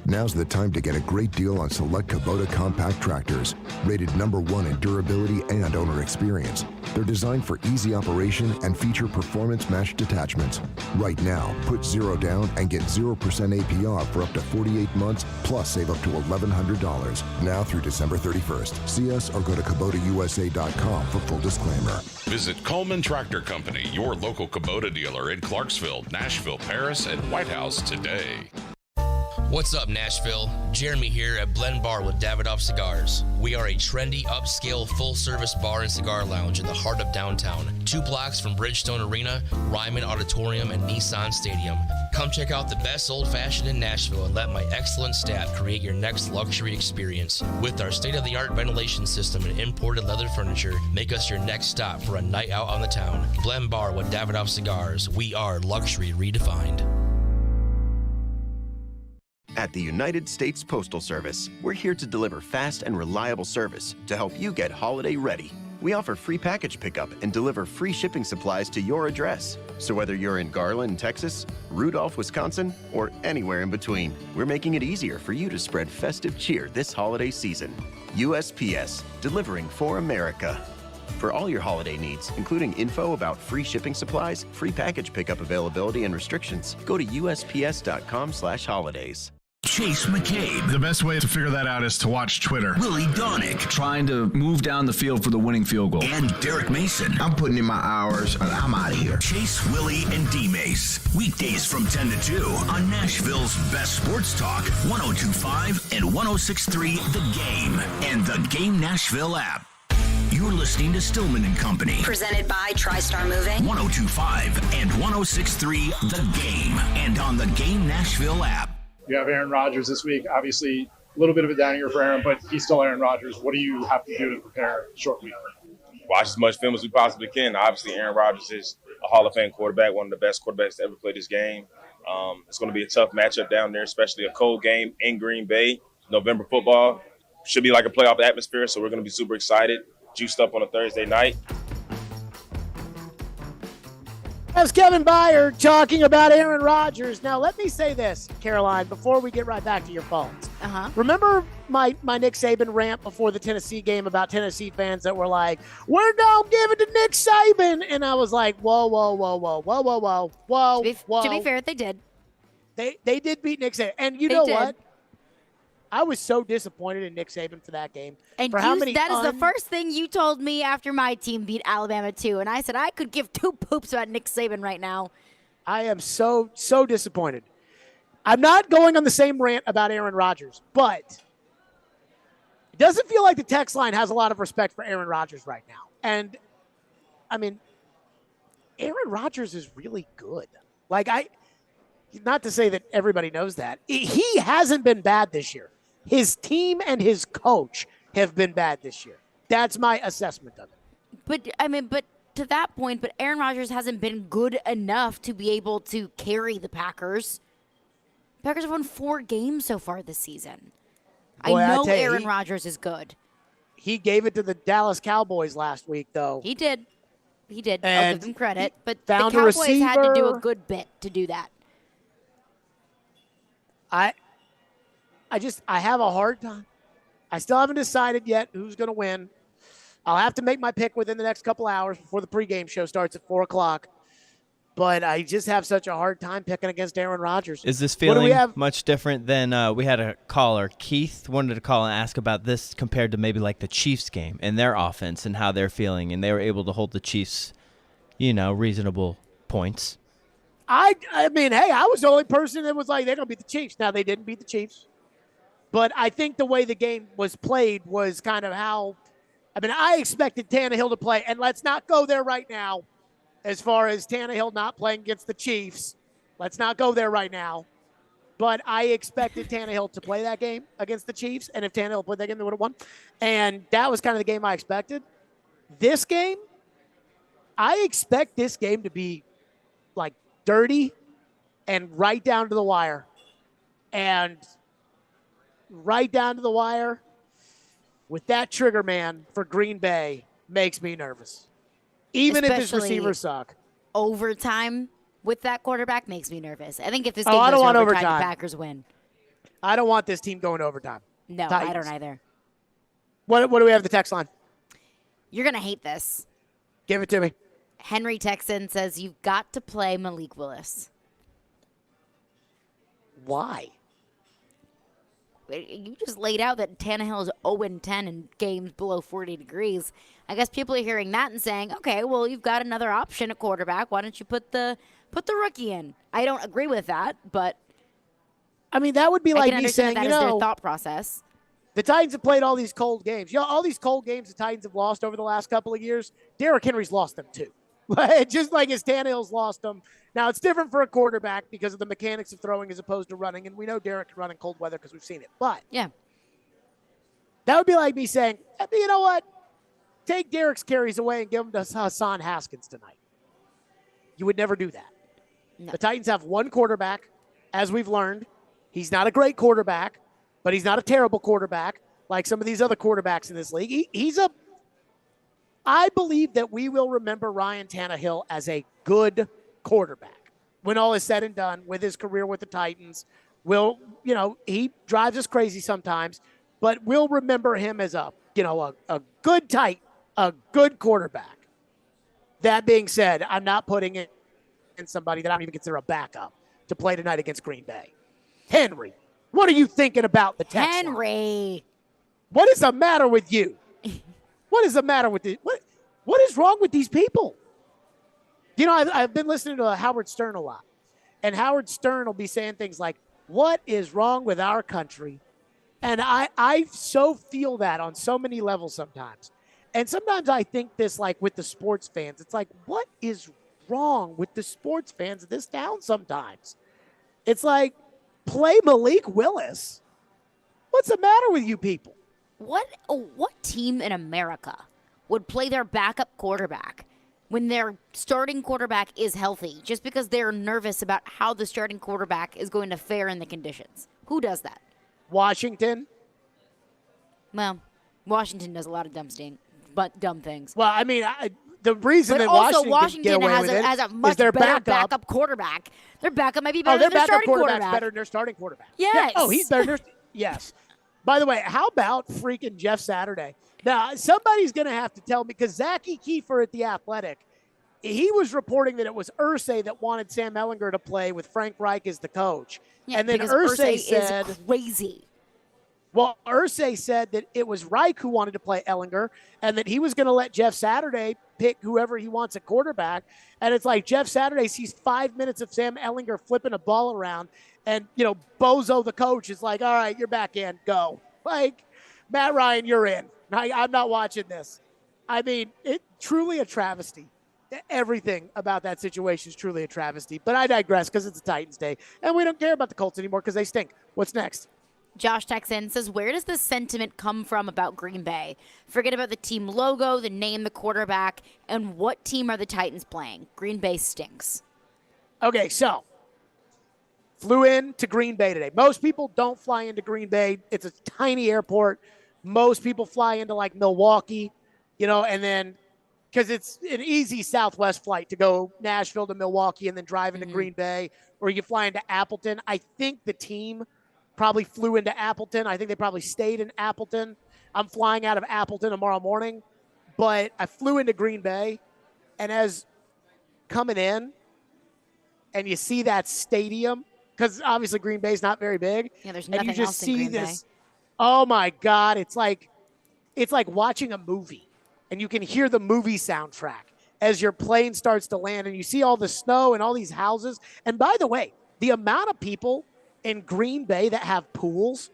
Now's the time to get a great deal on select Kubota compact tractors, rated #1 in durability and owner experience. They're designed for easy operation and feature performance-matched attachments. Right now, put 0 down and get 0% APR for up to 48 months, plus save up to $1,100. Now through December 31st. See us or go to KubotaUSA.com for full disclaimer. Visit Coleman Tractor Company, your local Kubota dealer in Clarksville, Nashville, Paris, and White House today. What's up, Nashville? Jeremy here at Blend Bar with Davidoff Cigars. We are a trendy, upscale, full-service bar and cigar lounge in the heart of downtown. 2 blocks from Bridgestone Arena, Ryman Auditorium, and Nissan Stadium. Come check out the best old-fashioned in Nashville and let my excellent staff create your next luxury experience. With our state-of-the-art ventilation system and imported leather furniture, make us your next stop for a night out on the town. Blend Bar with Davidoff Cigars. We are luxury redefined. At the United States Postal Service, we're here to deliver fast and reliable service to help you get holiday ready. We offer free package pickup and deliver free shipping supplies to your address. So whether you're in Garland, Texas, Rudolph, Wisconsin, or anywhere in between, we're making it easier for you to spread festive cheer this holiday season. USPS, delivering for America. For all your holiday needs, including info about free shipping supplies, free package pickup availability, and restrictions, go to USPS.com/holidays. Chase McCabe. The best way to figure that out is to watch Twitter. Willie Donick. Trying to move down the field for the winning field goal. And Derek Mason. I'm putting in my hours and I'm out of here. Chase, Willie, and D-Mace. Weekdays from 10 to 2 on Nashville's best sports talk, 102.5 and 106.3 The Game and the Game Nashville app. You're listening to Stillman and Company. Presented by TriStar Moving. 102.5 and 106.3 The Game and on the Game Nashville app. You have Aaron Rodgers this week. Obviously, a little bit of a down year for Aaron, but he's still Aaron Rodgers. What do you have to do to prepare a short week? Watch as much film as we possibly can. Obviously, Aaron Rodgers is a Hall of Fame quarterback, one of the best quarterbacks to ever play this game. It's going to be a tough matchup down there, especially a cold game in Green Bay. November football should be like a playoff atmosphere, so we're going to be super excited, juiced up on a Thursday night. That's Kevin Byard talking about Aaron Rodgers. Now, let me say this, Caroline, before we get right back to your phones. Remember my Nick Saban rant before the Tennessee game about Tennessee fans that were like, we're going to give it to Nick Saban. And I was like, whoa. To be fair, they did. They did beat Nick Saban. And you know what? I was so disappointed in Nick Saban for that game. And that is the first thing you told me after my team beat Alabama too. And I said I could give 2 poops about Nick Saban right now. I am so disappointed. I'm not going on the same rant about Aaron Rodgers, but it doesn't feel like the text line has a lot of respect for Aaron Rodgers right now. And, I mean, Aaron Rodgers is really good. Not to say that everybody knows that. He hasn't been bad this year. His team and his coach have been bad this year. That's my assessment of it. But to that point, Aaron Rodgers hasn't been good enough to be able to carry the Packers. Packers have won 4 games so far this season. I know Aaron Rodgers is good. he gave it to the Dallas Cowboys last week, though. He did. I'll And give him credit. But the found a Cowboys had to do a receiver. good bit to do that. I have a hard time. I still haven't decided yet who's going to win. I'll have to make my pick within the next couple hours before the pregame show starts at 4 o'clock. But I just have such a hard time picking against Aaron Rodgers. Is this What do we feeling have? much different than we had a caller, Keith, wanted to call and ask about this compared to maybe like the Chiefs game and their offense and how they're feeling, and they were able to hold the Chiefs, reasonable points. I mean, hey, I was the only person that was like, they're going to beat the Chiefs. Now, they didn't beat the Chiefs. But I think the way the game was played was kind of how – I expected Tannehill to play. And let's not go there right now as far as Tannehill not playing against the Chiefs. Let's not go there right now. But I expected Tannehill to play that game against the Chiefs. And if Tannehill played that game, they would have won. And that was kind of the game I expected. This game, I expect this game to be like dirty and right down to the wire. And right down to the wire with that trigger man for Green Bay makes me nervous. Even if his Especially receivers suck. Overtime with that quarterback makes me nervous. I think if this game I goes don't want overtime, overtime. the Packers win. I don't want this team going to overtime. No, Titans. I don't either. What do we have the text line? You're going to hate this. Give it to me. Henry Texan says, you've got to play Malik Willis. Why? You just laid out that Tannehill is 0-10 in games below 40 degrees. I guess people are hearing that and saying, okay, well, you've got another option at quarterback. Why don't you put the rookie in? I don't agree with that, but that would be I like can me understand saying, that is their thought process. The Titans have played all these cold games. All these cold games the Titans have lost over the last couple of years, Derrick Henry's lost them too. Just like as Tannehill's lost them. Now, it's different for a quarterback because of the mechanics of throwing as opposed to running, and we know Derrick can run in cold weather because we've seen it. But yeah, that would be like me saying, you know what? Take Derrick's carries away and give them to Hassan Haskins tonight. You would never do that. No. The Titans have one quarterback, as we've learned. He's not a great quarterback, but he's not a terrible quarterback like some of these other quarterbacks in this league. I believe that we will remember Ryan Tannehill as a good quarterback when all is said and done with his career with the Titans. He drives us crazy sometimes, but we'll remember him as a good a good quarterback. That being said, I'm not putting it in somebody that I don't even consider a backup to play tonight against Green Bay. Henry, what are you thinking about the text line? Henry. What is the matter with you? What is the matter with this? What is wrong with these people? I've been listening to Howard Stern a lot. And Howard Stern will be saying things like, what is wrong with our country? And I so feel that on so many levels sometimes. And sometimes I think this like with the sports fans. It's like, what is wrong with the sports fans of this town sometimes? It's like, play Malik Willis. What's the matter with you people? What team in America would play their backup quarterback when their starting quarterback is healthy just because they're nervous about how the starting quarterback is going to fare in the conditions? Who does that? Washington. Well, Washington does a lot of dumb things. Well, the reason but that also Washington get away with it has a much is their better backup quarterback. Their backup might be better their than their backup starting quarterback's quarterback. better than their starting quarterback. Yes. Yeah. Oh, he's better. Yes. By the way, how about freaking Jeff Saturday? Now, somebody's going to have to tell me, because Zachy Kiefer at The Athletic, he was reporting that it was Irsay that wanted Sam Ehlinger to play with Frank Reich as the coach. Yeah, and then Irsay said, is crazy. Well, Irsay said that it was Reich who wanted to play Ehlinger and that he was going to let Jeff Saturday pick whoever he wants at quarterback. And it's like Jeff Saturday sees 5 minutes of Sam Ehlinger flipping a ball around. And, Bozo, the coach, is like, all right, you're back in. Go. Like, Matt Ryan, you're in. I'm not watching this. It's truly a travesty. Everything about that situation is truly a travesty. But I digress because it's a Titans day. And we don't care about the Colts anymore because they stink. What's next? Josh Texan says, where does the sentiment come from about Green Bay? Forget about the team logo, the name, the quarterback, and what team are the Titans playing? Green Bay stinks. Okay, so flew in to Green Bay today. Most people don't fly into Green Bay. It's a tiny airport. Most people fly into like Milwaukee, and then because it's an easy Southwest flight to go Nashville to Milwaukee and then drive into Green Bay, or you fly into Appleton. I think the team probably flew into Appleton. I think they probably stayed in Appleton. I'm flying out of Appleton tomorrow morning, but I flew into Green Bay, and as coming in and you see that stadium, because obviously Green Bay's not very big. Yeah, there's and nothing you just else see in Green this. Bay. Oh my God. It's like watching a movie, and you can hear the movie soundtrack as your plane starts to land, and you see all the snow and all these houses. And by the way, the amount of people in Green Bay that have pools,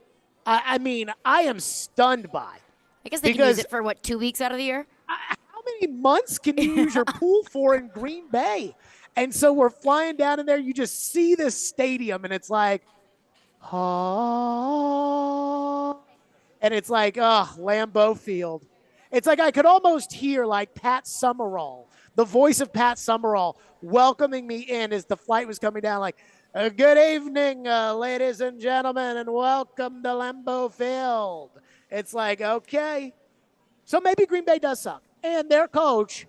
I mean, I am stunned by. I guess they can use it for, 2 weeks out of the year? How many months can you use your pool for in Green Bay? And so we're flying down in there. You just see this stadium, and it's like, oh. And it's like, Lambeau Field. It's like I could almost hear like Pat Summerall, the voice of Pat Summerall, welcoming me in as the flight was coming down, like, good evening, ladies and gentlemen, and welcome to Lambeau Field. It's like, okay. So maybe Green Bay does suck. And their coach,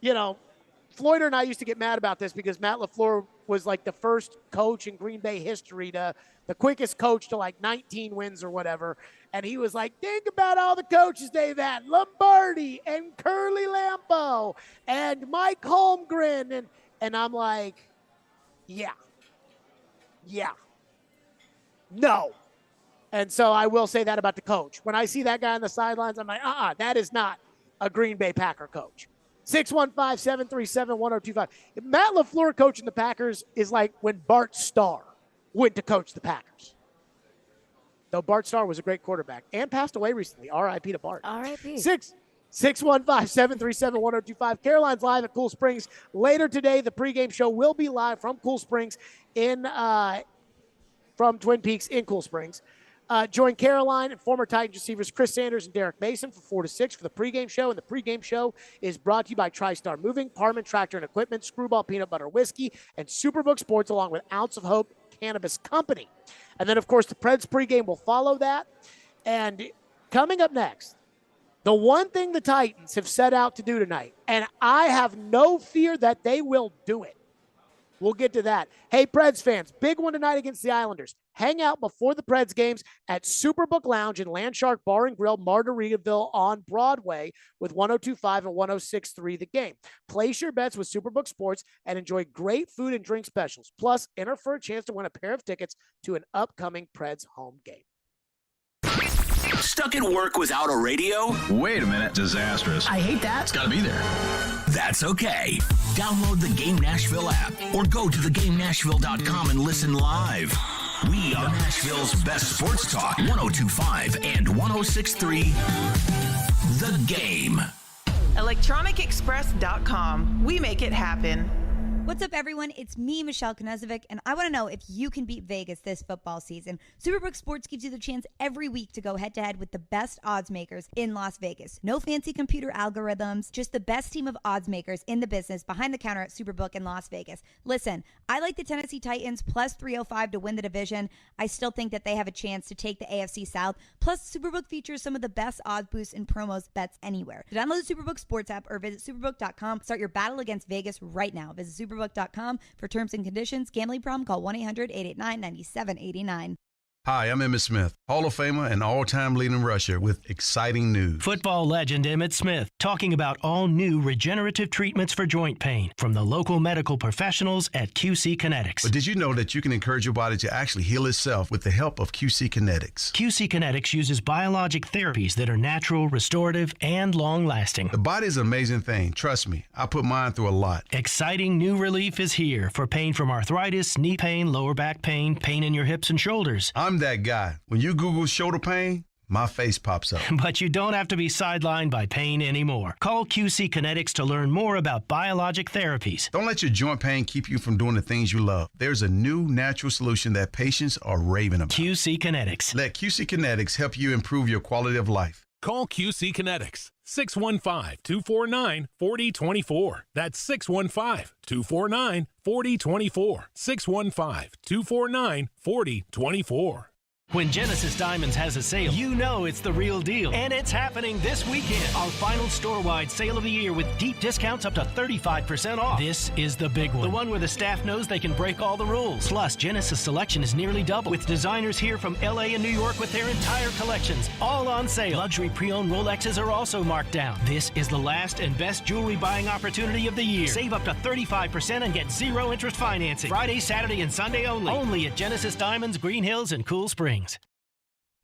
Floyd and I used to get mad about this because Matt LaFleur was like the first coach in Green Bay history the quickest coach to like 19 wins or whatever. And he was like, think about all the coaches they've had. Lombardi and Curly Lambeau and Mike Holmgren. And I'm like, yeah. No. And so I will say that about the coach. When I see that guy on the sidelines, I'm like, that is not a Green Bay Packer coach. 615-737-1025. Matt LaFleur coaching the Packers is like when Bart Starr went to coach the Packers. Though Bart Starr was a great quarterback and passed away recently. R.I.P. to Bart. R.I.P. 615-737-1025. Caroline's live at Cool Springs. Later today, the pregame show will be live from Cool Springs from Twin Peaks in Cool Springs. Join Caroline and former Titans receivers Chris Sanders and Derek Mason from 4 to 6 for the pregame show. And the pregame show is brought to you by TriStar Moving, Parman Tractor and Equipment, Screwball Peanut Butter Whiskey, and Superbook Sports, along with Ounce of Hope Cannabis Company. And then, of course, the Preds pregame will follow that. And coming up next, the one thing the Titans have set out to do tonight, and I have no fear that they will do it. We'll get to that. Hey, Preds fans, big one tonight against the Islanders. Hang out before the Preds games at Superbook Lounge in Landshark Bar and Grill, Margaritaville on Broadway with 102.5 and 106.3 The Game. Place your bets with Superbook Sports and enjoy great food and drink specials. Plus, enter for a chance to win a pair of tickets to an upcoming Preds home game. Stuck at work without a radio? Wait a minute. Disastrous. I hate that. It's got to be there. That's okay. Download the Game Nashville app or go to thegamenashville.com and listen live. We are Nashville's best sports talk, 102.5 and 106.3 The Game. ElectronicExpress.com. We make it happen. What's up, everyone? It's me, Michelle Knezovic, and I want to know if you can beat Vegas this football season. Superbook Sports gives you the chance every week to go head-to-head with the best odds makers in Las Vegas. No fancy computer algorithms, just the best team of odds makers in the business behind the counter at Superbook in Las Vegas. Listen, I like the Tennessee Titans plus 305 to win the division. I still think that they have a chance to take the AFC South. Plus, Superbook features some of the best odds boosts and promos bets anywhere. So download the Superbook Sports app or visit Superbook.com. Start your battle against Vegas right now. Visit Superbook.com for terms and conditions. Gambling problem? Call 1-800-889-9789. Hi, I'm Emmitt Smith, Hall of Famer and all-time leading rusher with exciting news. Football legend Emmitt Smith talking about all new regenerative treatments for joint pain from the local medical professionals at QC Kinetics. But did you know that you can encourage your body to actually heal itself with the help of QC Kinetics? QC Kinetics uses biologic therapies that are natural, restorative, and long-lasting. The body is an amazing thing. Trust me, I put mine through a lot. Exciting new relief is here for pain from arthritis, knee pain, lower back pain, pain in your hips and shoulders. I'm that guy. When you Google shoulder pain, my face pops up. But you don't have to be sidelined by pain anymore. Call QC Kinetics to learn more about biologic therapies. Don't let your joint pain keep you from doing the things you love. There's a new natural solution that patients are raving about. QC Kinetics. Let QC Kinetics help you improve your quality of life. Call QC Kinetics, 615-249-4024. That's 615-249-4024. 615-249-4024. When Genesis Diamonds has a sale, you know it's the real deal. And it's happening this weekend. Our final store-wide sale of the year with deep discounts up to 35% off. This is the big one. The one where the staff knows they can break all the rules. Plus, Genesis selection is nearly double, with designers here from LA and New York with their entire collections, all on sale. Luxury pre-owned Rolexes are also marked down. This is the last and best jewelry buying opportunity of the year. Save up to 35% and get zero interest financing. Friday, Saturday, and Sunday only. Only at Genesis Diamonds, Green Hills, and Cool Springs.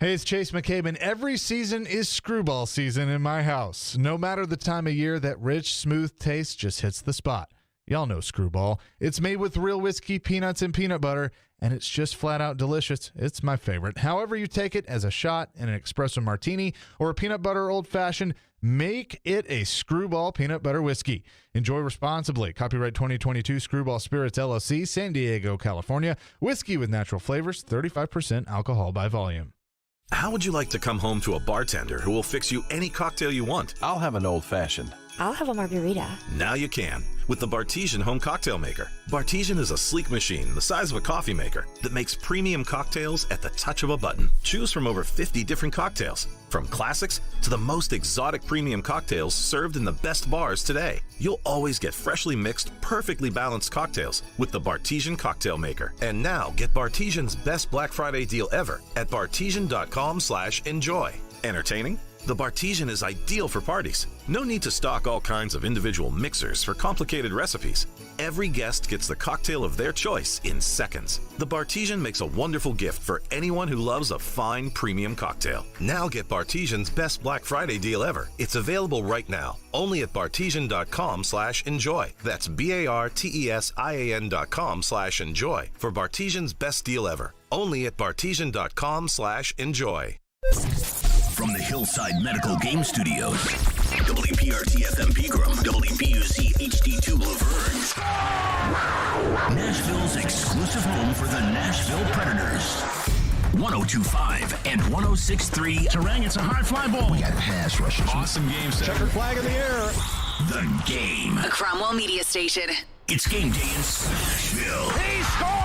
Hey, it's Chase McCabe, and every season is screwball season in my house. No matter the time of year, that rich, smooth taste just hits the spot. Y'all know Screwball. It's made with real whiskey, peanuts, and peanut butter, and it's just flat out delicious. It's my favorite. However you take it, as a shot, in an espresso martini, or a peanut butter old-fashioned, make it a Screwball peanut butter whiskey. Enjoy responsibly. Copyright 2022 Screwball Spirits, LLC, San Diego, California. Whiskey with natural flavors, 35% alcohol by volume. How would you like to come home to a bartender who will fix you any cocktail you want? I'll have an old-fashioned. I'll have a margarita. Now you can with the Bartesian Home Cocktail Maker. Bartesian is a sleek machine the size of a coffee maker that makes premium cocktails at the touch of a button. Choose from over 50 different cocktails, from classics to the most exotic premium cocktails served in the best bars today. You'll always get freshly mixed, perfectly balanced cocktails with the Bartesian Cocktail Maker. And now get Bartesian's best Black Friday deal ever at bartesian.com/enjoy. Entertaining? The Bartesian is ideal for parties. No need to stock all kinds of individual mixers for complicated recipes. Every guest gets the cocktail of their choice in seconds. The Bartesian makes a wonderful gift for anyone who loves a fine premium cocktail. Now get Bartesian's best Black Friday deal ever. It's available right now, only at bartesian.com/enjoy. That's BARTESIAN.com/enjoy for Bartesian's best deal ever. Only at bartesian.com/enjoy. From the Hillside Medical Game Studios, WPRT FM Pegram, WPUC HD2 Laverne, Nashville's exclusive home for the Nashville Predators. 102.5 and 106.3. Terang, it's a high fly ball. We got pass rushers. Awesome game set. Checkered flag in the air. The game. A Cromwell Media Station. It's game day in Nashville. He scored!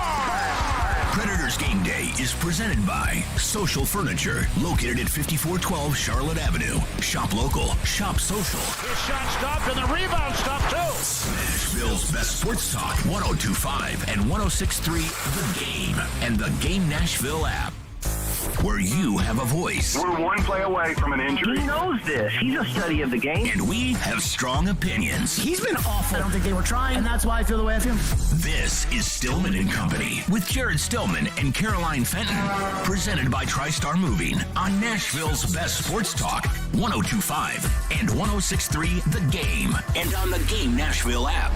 Predators Game Day is presented by Social Furniture, located at 5412 Charlotte Avenue. Shop local, shop social. His shot stopped and the rebound stopped too. Nashville's best sports talk, 102.5 and 106.3 The Game and the Game Nashville app, where you have a voice. We're one play away from an injury. He knows this. He's a study of the game. And we have strong opinions. He's been awful. I don't think they were trying, and that's why I feel the way I feel. This is Stillman and Company with Jared Stillman and Caroline Fenton. Presented by TriStar Moving on Nashville's best sports talk, 102.5 and 106.3 The Game and on the Game Nashville app.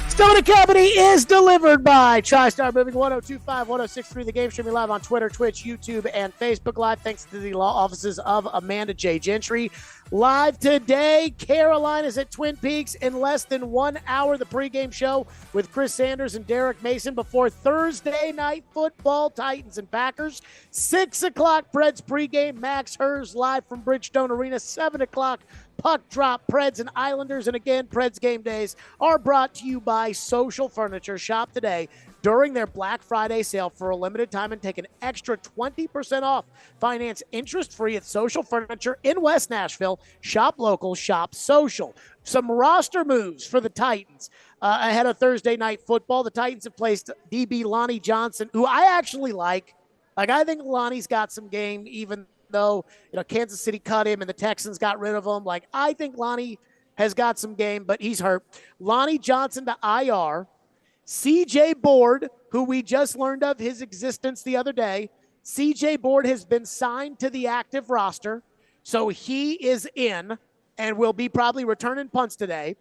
Stillman and Company is delivered by TriStar Moving, 102.5, 106.3 The Game, streaming live on Twitter, Twitch, YouTube, and Facebook Live. Thanks to the law offices of Amanda J. Gentry. Live today, Caroline is at Twin Peaks in less than 1 hour. The pregame show with Chris Sanders and Derek Mason before Thursday night football, Titans and Packers. 6 o'clock, Preds pregame. Max Hers live from Bridgestone Arena. 7 o'clock, puck drop, Preds and Islanders. And again, Preds game days are brought to you by Social Furniture. Shop today during their Black Friday sale for a limited time and take an extra 20% off. Finance interest-free at Social Furniture in West Nashville. Shop local, shop social. Some roster moves for the Titans ahead of Thursday night football. The Titans have placed DB Lonnie Johnson, who I actually like. I think Lonnie's got some game, even though Kansas City cut him and the Texans got rid of him. I think Lonnie has got some game, but he's hurt. Lonnie Johnson to IR. CJ Board, who we just learned of his existence the other day. CJ Board has been signed to the active roster, so he is in and will be probably returning punts today.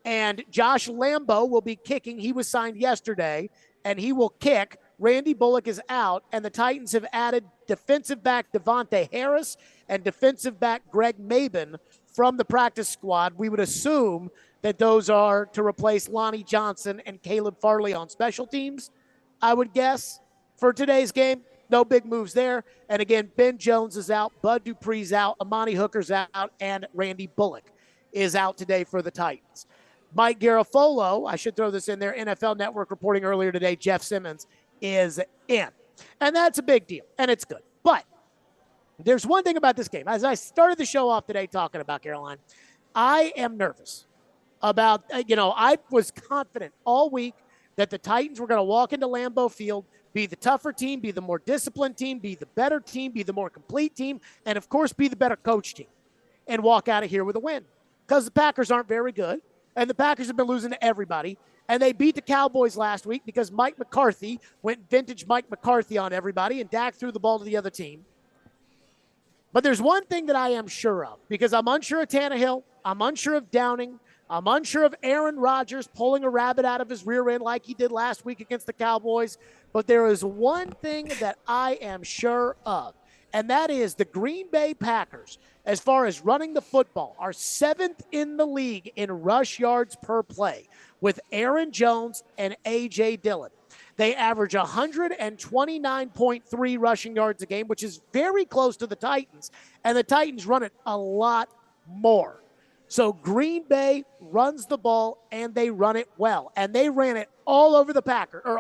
And Josh Lambo will be kicking. He was signed yesterday, and he will kick. Randy Bullock is out, and the Titans have added defensive back Devontae Harris and defensive back Greg Maben from the practice squad. We would assume that those are to replace Lonnie Johnson and Caleb Farley on special teams, I would guess, for today's game. No big moves there. And again, Ben Jones is out, Bud Dupree's out, Amani Hooker's out, and Randy Bullock is out today for the Titans. Mike Garafolo, I should throw this in there, NFL Network reporting earlier today, Jeff Simmons is in. And that's a big deal, and it's good. But there's one thing about this game. As I started the show off today talking about Caroline, I am nervous about, I was confident all week that the Titans were going to walk into Lambeau Field, be the tougher team, be the more disciplined team, be the better team, be the more complete team, and, of course, be the better coach team, and walk out of here with a win. Because the Packers aren't very good, and the Packers have been losing to everybody, and they beat the Cowboys last week because Mike McCarthy went vintage Mike McCarthy on everybody, and Dak threw the ball to the other team. But there's one thing that I am sure of, because I'm unsure of Tannehill, I'm unsure of Downing, I'm unsure of Aaron Rodgers pulling a rabbit out of his rear end like he did last week against the Cowboys. But there is one thing that I am sure of, and that is the Green Bay Packers, as far as running the football, are 7th in the league in rush yards per play with Aaron Jones and A.J. Dillon. They average 129.3 rushing yards a game, which is very close to the Titans, and the Titans run it a lot more. So Green Bay runs the ball, and they run it well, and they ran it all over the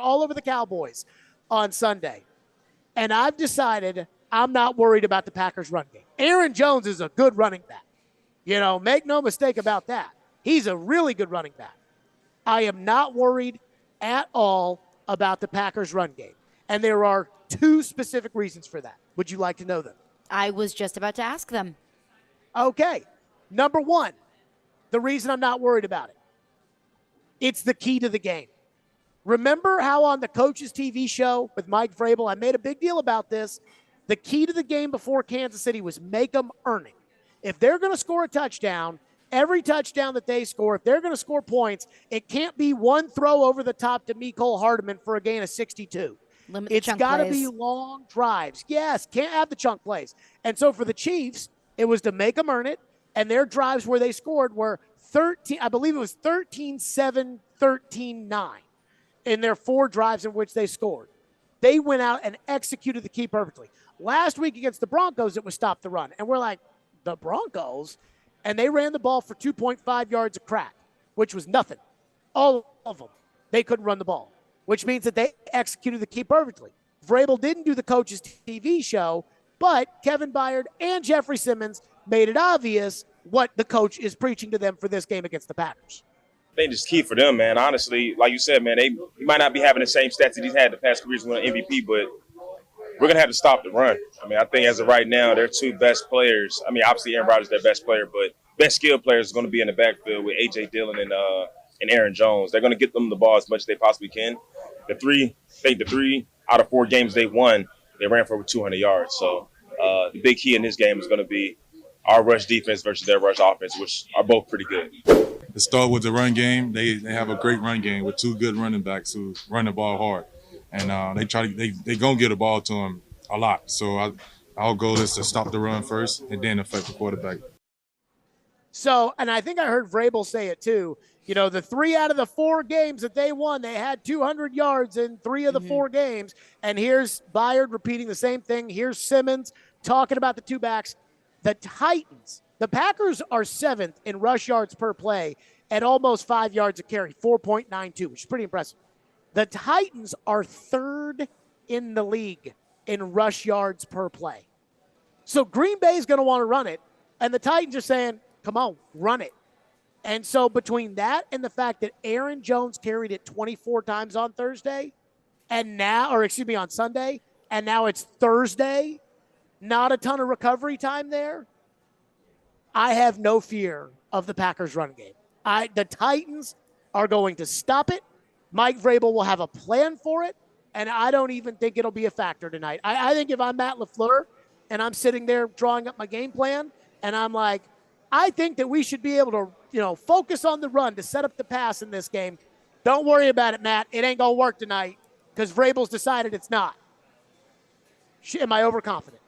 all over the Cowboys on Sunday. And I've decided I'm not worried about the Packers' run game. Aaron Jones is a good running back. Make no mistake about that. He's a really good running back. I am not worried at all about the Packers' run game. And there are 2 specific reasons for that. Would you like to know them? I was just about to ask them. Okay. Number 1, the reason I'm not worried about it. It's the key to the game. Remember how on the Coach's TV show with Mike Vrabel, I made a big deal about this. The key to the game before Kansas City was make them earn it. If they're going to score a touchdown, every touchdown that they score, if they're going to score points, it can't be one throw over the top to Mecole Hardman for a gain of 62. It's got to be long drives. Yes, can't have the chunk plays. And so for the Chiefs, it was to make them earn it, and their drives where they scored were 13, I believe it was 13-7, 13-9 in their 4 drives in which they scored. They went out and executed the key perfectly. Last week against the Broncos, it was stop the run. And we're like, the Broncos? And they ran the ball for 2.5 yards a crack, which was nothing. All of them. They couldn't run the ball, which means that they executed the key perfectly. Vrabel didn't do the Coach's TV show, but Kevin Byard and Jeffrey Simmons made it obvious what the coach is preaching to them for this game against the Packers. I think it's key for them, man. Honestly, like you said, man, he might not be having the same stats that he's had the past couple years with an MVP, but we're going to have to stop the run. I mean, I think as of right now, their 2 best players, I mean, obviously Aaron Rodgers is their best player, but best skilled players is going to be in the backfield with A.J. Dillon and Aaron Jones. They're going to get them the ball as much as they possibly can. The 3 out of 4 games they won, they ran for over 200 yards. So the big key in this game is going to be our rush defense versus their rush offense, which are both pretty good. To start with the run game, they have a great run game with 2 good running backs who run the ball hard. And they going to get the ball to them a lot. So our goal is to stop the run first and then affect the quarterback. So, and I think I heard Vrabel say it too, the 3 out of the 4 games that they won, they had 200 yards in 3 of the 4 games. And here's Byard repeating the same thing. Here's Simmons talking about the 2 backs. The Titans, the Packers are 7th in rush yards per play at almost 5 yards a carry, 4.92, which is pretty impressive. The Titans are 3rd in the league in rush yards per play. So Green Bay is going to want to run it, and the Titans are saying, come on, run it. And so between that and the fact that Aaron Jones carried it 24 times on Sunday, and now it's Thursday, not a ton of recovery time there, I have no fear of the Packers' run game. The Titans are going to stop it. Mike Vrabel will have a plan for it, and I don't even think it'll be a factor tonight. I think if I'm Matt LaFleur and I'm sitting there drawing up my game plan, and I'm like, I think that we should be able to, focus on the run to set up the pass in this game. Don't worry about it, Matt. It ain't going to work tonight because Vrabel's decided it's not. Am I overconfident?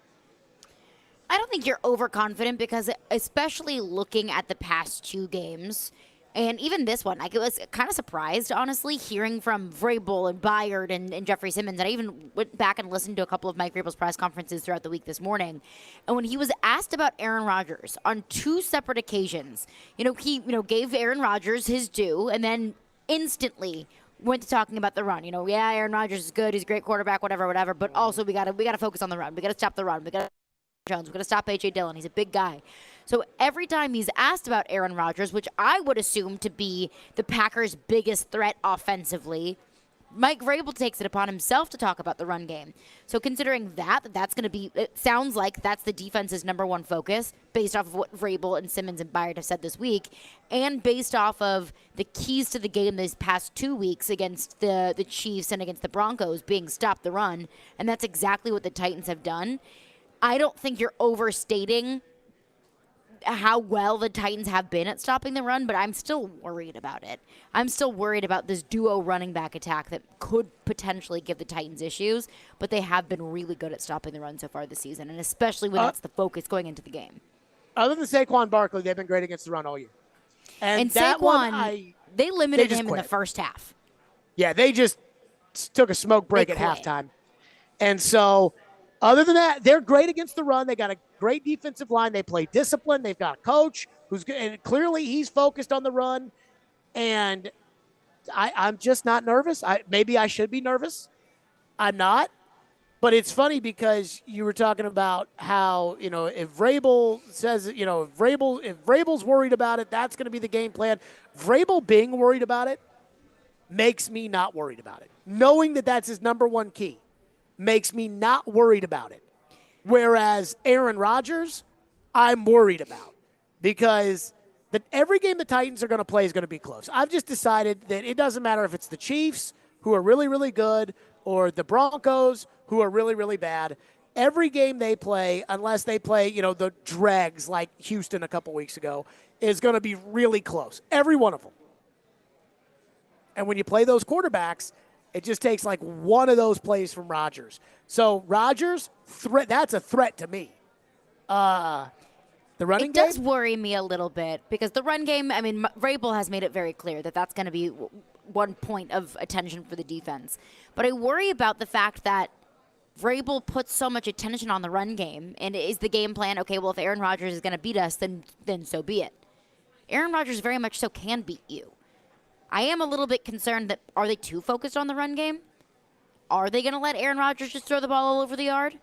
I don't think you're overconfident because especially looking at the past 2 games, and even this one, I was kind of surprised, honestly, hearing from Vrabel and Byard and Jeffrey Simmons. And I even went back and listened to a couple of Mike Vrabel's press conferences throughout the week this morning. And when he was asked about Aaron Rodgers on 2 separate occasions, he gave Aaron Rodgers his due and then instantly went to talking about the run. Yeah, Aaron Rodgers is good. He's a great quarterback, whatever. But also we gotta focus on the run. We gotta stop the run. We gotta Jones. We gotta stop A.J. Dillon. He's a big guy. So every time he's asked about Aaron Rodgers, which I would assume to be the Packers' biggest threat offensively, Mike Vrabel takes it upon himself to talk about the run game. So considering that's going to be, it sounds like that's the defense's number one focus based off of what Vrabel and Simmons and Byard have said this week, and based off of the keys to the game these past 2 weeks against the Chiefs and against the Broncos being stop the run, and that's exactly what the Titans have done. I don't think you're overstating how well the Titans have been at stopping the run, but I'm still worried about it. I'm still worried about this duo running back attack that could potentially give the Titans issues, but they have been really good at stopping the run so far this season, and especially when that's the focus going into the game. Other than Saquon Barkley, they've been great against the run all year. And that Saquon, they limited him in the first half. Yeah, they just took a smoke break at halftime. And so other than that, they're great against the run. They got a great defensive line. They play discipline. They've got a coach who's good, and clearly he's focused on the run. And I'm just not nervous. Maybe I should be nervous. I'm not. But it's funny because you were talking about how, if Vrabel says, if Vrabel's worried about it, that's going to be the game plan. Vrabel being worried about it makes me not worried about it. Knowing that that's his number one key makes me not worried about it. Whereas Aaron Rodgers, I'm worried about because every game the Titans are going to play is going to be close. I've just decided that it doesn't matter if it's the Chiefs, who are really, really good, or the Broncos, who are really, really bad. Every game they play, unless they play, the dregs like Houston a couple weeks ago, is going to be really close. Every one of them. And when you play those quarterbacks, it just takes like one of those plays from Rodgers. So Rodgers, that's a threat to me. The running game? It does worry me a little bit because the run game, Vrabel has made it very clear that that's going to be one point of attention for the defense. But I worry about the fact that Vrabel puts so much attention on the run game, and is the game plan, okay, well, if Aaron Rodgers is going to beat us, then so be it. Aaron Rodgers very much so can beat you. I am a little bit concerned that are they too focused on the run game? Are they going to let Aaron Rodgers just throw the ball all over the yard?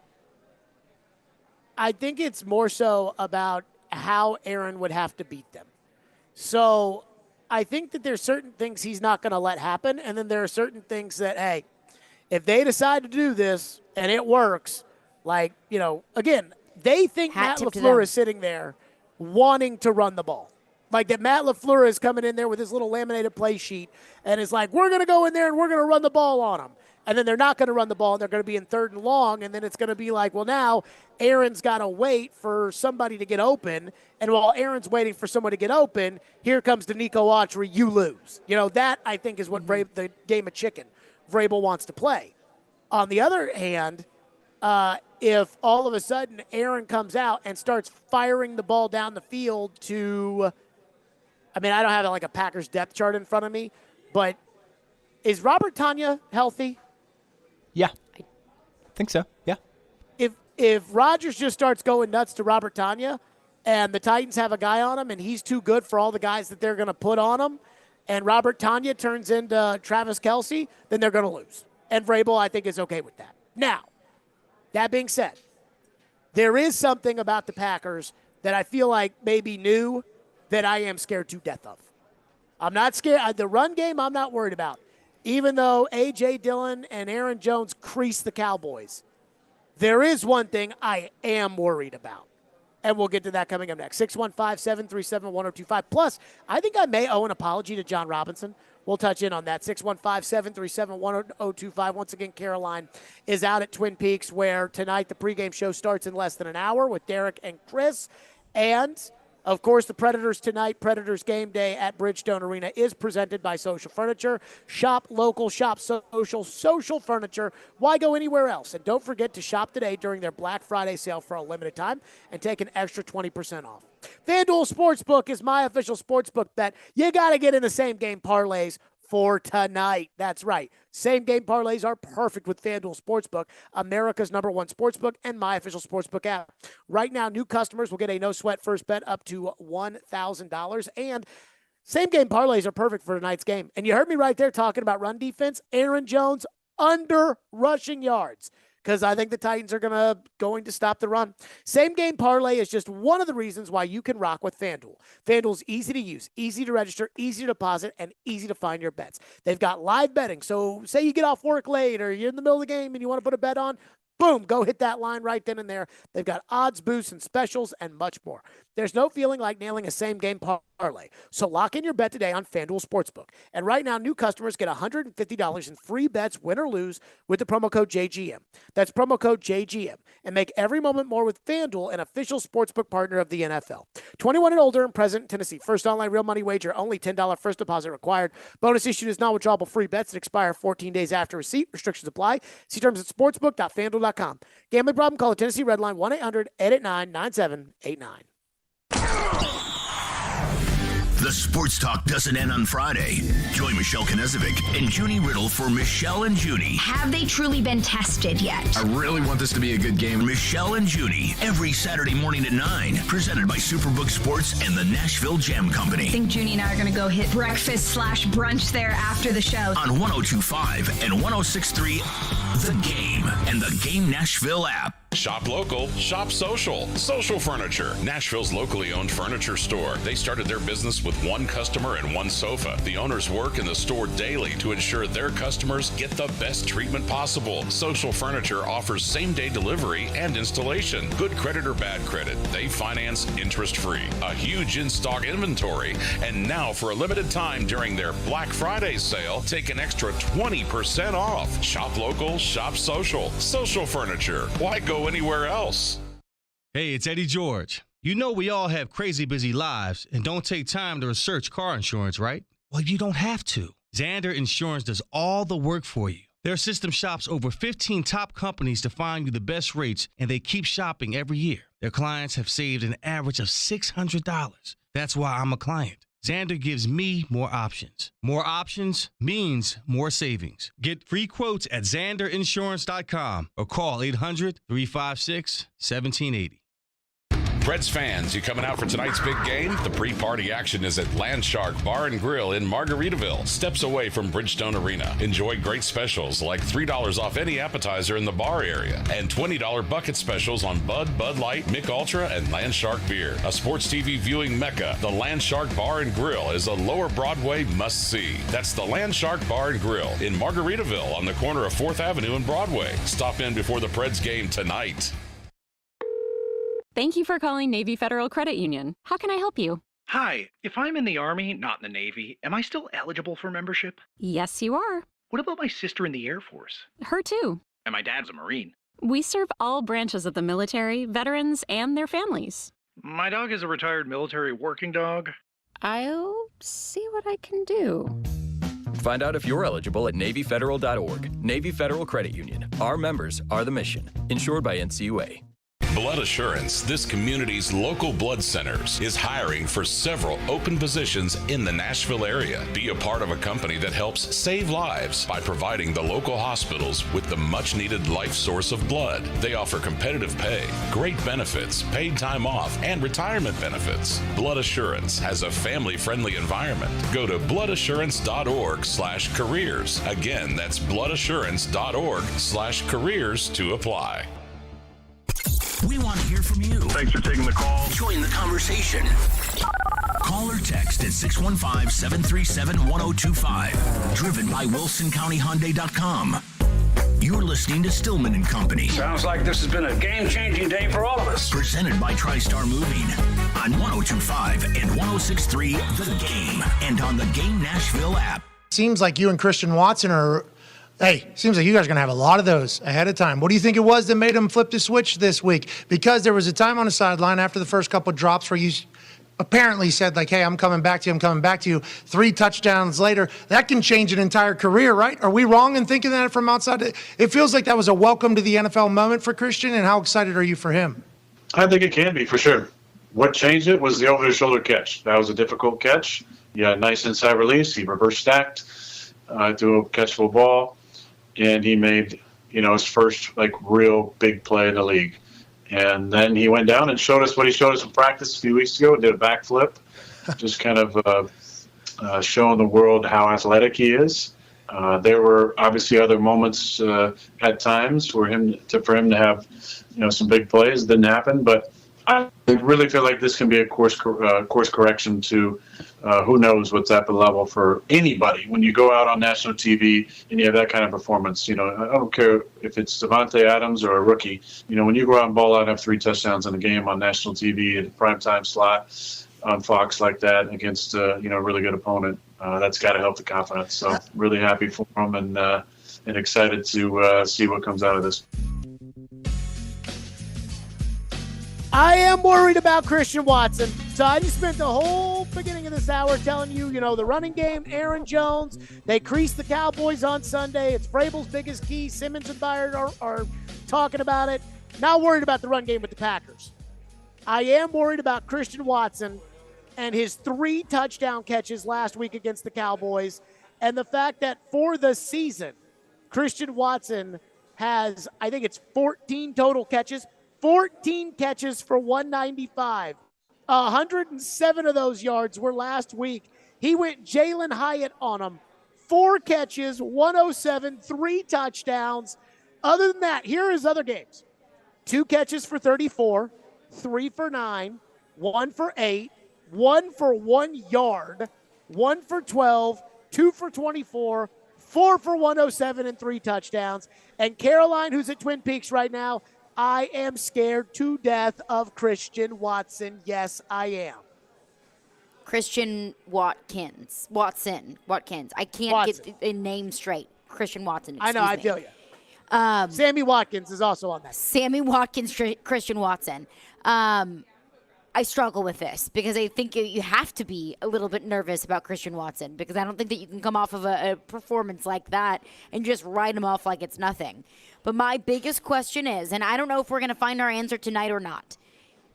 I think it's more so about how Aaron would have to beat them. So I think that there's certain things he's not going to let happen, and then there are certain things that, hey, if they decide to do this and it works, again, they think Matt LaFleur is sitting there wanting to run the ball. Like that Matt LaFleur is coming in there with his little laminated play sheet and is like, we're going to go in there and we're going to run the ball on them. And then they're not going to run the ball and they're going to be in 3rd and long. And then it's going to be like, well, now Aaron's got to wait for somebody to get open. And while Aaron's waiting for someone to get open, here comes Danico Autry, you lose. That, I think, is what the game of chicken Vrabel wants to play. On the other hand, if all of a sudden Aaron comes out and starts firing the ball down the field to – I don't have a Packers depth chart in front of me, but is Robert Tonyan healthy? Yeah, I think so. Yeah. If Rodgers just starts going nuts to Robert Tonyan and the Titans have a guy on him and he's too good for all the guys that they're going to put on him, and Robert Tonyan turns into Travis Kelce, then they're going to lose. And Vrabel, I think, is okay with that. Now, that being said, there is something about the Packers that I feel like maybe new that I am scared to death of. I'm not scared. The run game, I'm not worried about. Even though A.J. Dillon and Aaron Jones crease the Cowboys, there is one thing I am worried about. And we'll get to that coming up next. 615-737-1025. Plus, I think I may owe an apology to John Robinson. We'll touch in on that. 615-737-1025. Once again, Caroline is out at Twin Peaks, where tonight the pregame show starts in less than an hour with Derek and Chris. And of course, the Predators tonight, Predators game day at Bridgestone Arena, is presented by Social Furniture. Shop local, shop social furniture. Why go anywhere else? And don't forget to shop today during their Black Friday sale for a limited time and take an extra 20% off. FanDuel Sportsbook is my official sportsbook bet. You got to get in the same game parlays for tonight. That's right. Same game parlays are perfect with FanDuel Sportsbook, America's #1 sportsbook and my official sportsbook app. Right now, new customers will get a no-sweat first bet up to $1,000. And Same-game parlays are perfect for tonight's game. And you heard me right there talking about run defense. Aaron Jones under rushing yards, because I think the Titans are going to stop the run. Same-game parlay is just one of the reasons why you can rock with FanDuel. FanDuel's easy to use, easy to register, easy to deposit, and easy to find your bets. They've got live betting. So say you get off work late or you're in the middle of the game and you want to put a bet on, boom, go hit that line right then and there. They've got odds, boosts, and specials, and much more. There's no feeling like nailing a same-game parlay. So lock in your bet today on FanDuel Sportsbook. And right now, new customers get $150 in free bets, win or lose, with the promo code JGM. That's promo code JGM. And make every moment more with FanDuel, an official sportsbook partner of the NFL. 21 and older and present in Tennessee. First online real money wager, only $10 first deposit required. Bonus issued is non-withdrawable free bets that expire 14 days after receipt. Restrictions apply. See terms at sportsbook.fanduel.com. Gambling problem? Call the Tennessee Red Line 1-800-889-9789. The Sports Talk doesn't end on Friday. Join Michelle Knezovic and Junie Riddle for Michelle and Junie. Have they truly been tested yet? I really want this to be a good game. Michelle and Junie, every Saturday morning at 9. Presented by Superbook Sports and the Nashville Jam Company. I think Junie and I are going to go hit breakfast/brunch there after the show. On 102.5 and 106.3, The Game and the Game Nashville app. Shop local, shop social. Social Furniture, Nashville's locally owned furniture store. They started their business with one customer and one sofa. The owners work in the store daily to ensure their customers get the best treatment possible. Social Furniture offers same-day delivery and installation. Good credit or bad credit, they finance interest-free. A huge in-stock inventory. And now for a limited time during their Black Friday sale, take an extra 20% off. Shop local, shop social. Social Furniture. Why go anywhere else? Hey, it's Eddie George. You know we all have crazy busy lives and don't take time to research car insurance, right? Well, you don't have to. Xander Insurance does all the work for you. Their system shops over 15 top companies to find you the best rates, and they keep shopping every year. Their clients have saved an average of $600. That's why I'm a client. Xander gives me more options. More options means more savings. Get free quotes at xanderinsurance.com or call 800-356-1780. Preds fans, you coming out for tonight's big game? The pre-party action is at Landshark Bar and Grill in Margaritaville, steps away from Bridgestone Arena. Enjoy great specials like $3 off any appetizer in the bar area and $20 bucket specials on Bud, Bud Light, Mick Ultra, and Landshark beer. A sports TV viewing mecca, the Landshark Bar and Grill is a Lower Broadway must-see. That's the Landshark Bar and Grill in Margaritaville on the corner of 4th Avenue and Broadway. Stop in before the Preds game tonight. Thank you for calling Navy Federal Credit Union. How can I help you? Hi, if I'm in the Army, not in the Navy, am I still eligible for membership? Yes, you are. What about my sister in the Air Force? Her too. And my dad's a Marine. We serve all branches of the military, veterans, and their families. My dog is a retired military working dog. I'll see what I can do. Find out if you're eligible at NavyFederal.org. Navy Federal Credit Union. Our members are the mission. Insured by NCUA. Blood Assurance, this community's local blood centers, is hiring for several open positions in the Nashville area. Be a part of a company that helps save lives by providing the local hospitals with the much-needed life source of blood. They offer competitive pay, great benefits, paid time off, and retirement benefits. Blood Assurance has a family-friendly environment. Go to bloodassurance.org/careers. Again, that's bloodassurance.org/careers to apply. We want to hear from you. Thanks for taking the call. Join the conversation. Call or text at 615-737-1025. Driven by WilsonCountyHyundai.com. You're listening to Stillman and Company. Sounds like this has been a game-changing day for all of us. Presented by TriStar Moving on 102.5 and 106.3 The Game and on the Game Nashville app. Seems like you and Christian Watson are... Hey, seems like you guys are going to have a lot of those ahead of time. What do you think it was that made him flip the switch this week? Because there was a time on the sideline after the first couple of drops where you apparently said, like, hey, I'm coming back to you. 3 touchdowns later, that can change an entire career, right? Are we wrong in thinking that from outside? It feels like that was a welcome to the NFL moment for Christian, and how excited are you for him? I think it can be, for sure. What changed it was the over-the-shoulder catch. That was a difficult catch. Yeah, nice inside release. He reverse stacked, threw a catchable ball. And he made, his first, real big play in the league. And then he went down and showed us what he showed us in practice a few weeks ago. Did a backflip, just kind of showing the world how athletic he is. There were obviously other moments at times for him to have, some big plays. Didn't happen, but I really feel like this can be a course correction to who knows what's at the level for anybody. When you go out on national TV and you have that kind of performance, I don't care if it's Devontae Adams or a rookie. When you go out and ball out and have 3 touchdowns in a game on national TV at a primetime slot on Fox like that against a really good opponent, that's got to help the confidence. So really happy for him and excited to see what comes out of this. I am worried about Christian Watson. So I just spent the whole beginning of this hour telling you, the running game, Aaron Jones, they creased the Cowboys on Sunday. It's Vrabel's biggest key. Simmons and Byard are talking about it. Not worried about the run game with the Packers. I am worried about Christian Watson and his 3 touchdown catches last week against the Cowboys, and the fact that for the season, Christian Watson has, I think it's 14 total catches, 14 catches for 195. 107 of those yards were last week. He went Jalen Hyatt on them. 4 catches, 107, 3 touchdowns. Other than that, here are his other games. 2 catches for 34, 3 for 9, 1 for 8, 1 for 1 yard, 1 for 12, 2 for 24, 4 for 107, and 3 touchdowns. And Caroline, who's at Twin Peaks right now, I am scared to death of Christian Watson. Yes, I am. Christian Watkins. I can't get the name straight. Christian Watson. I know, I feel you. Sammy Watkins is also on that. Sammy Watkins, Christian Watson. I struggle with this because I think you have to be a little bit nervous about Christian Watson because I don't think that you can come off of a performance like that and just write him off like it's nothing. But my biggest question is, and I don't know if we're going to find our answer tonight or not,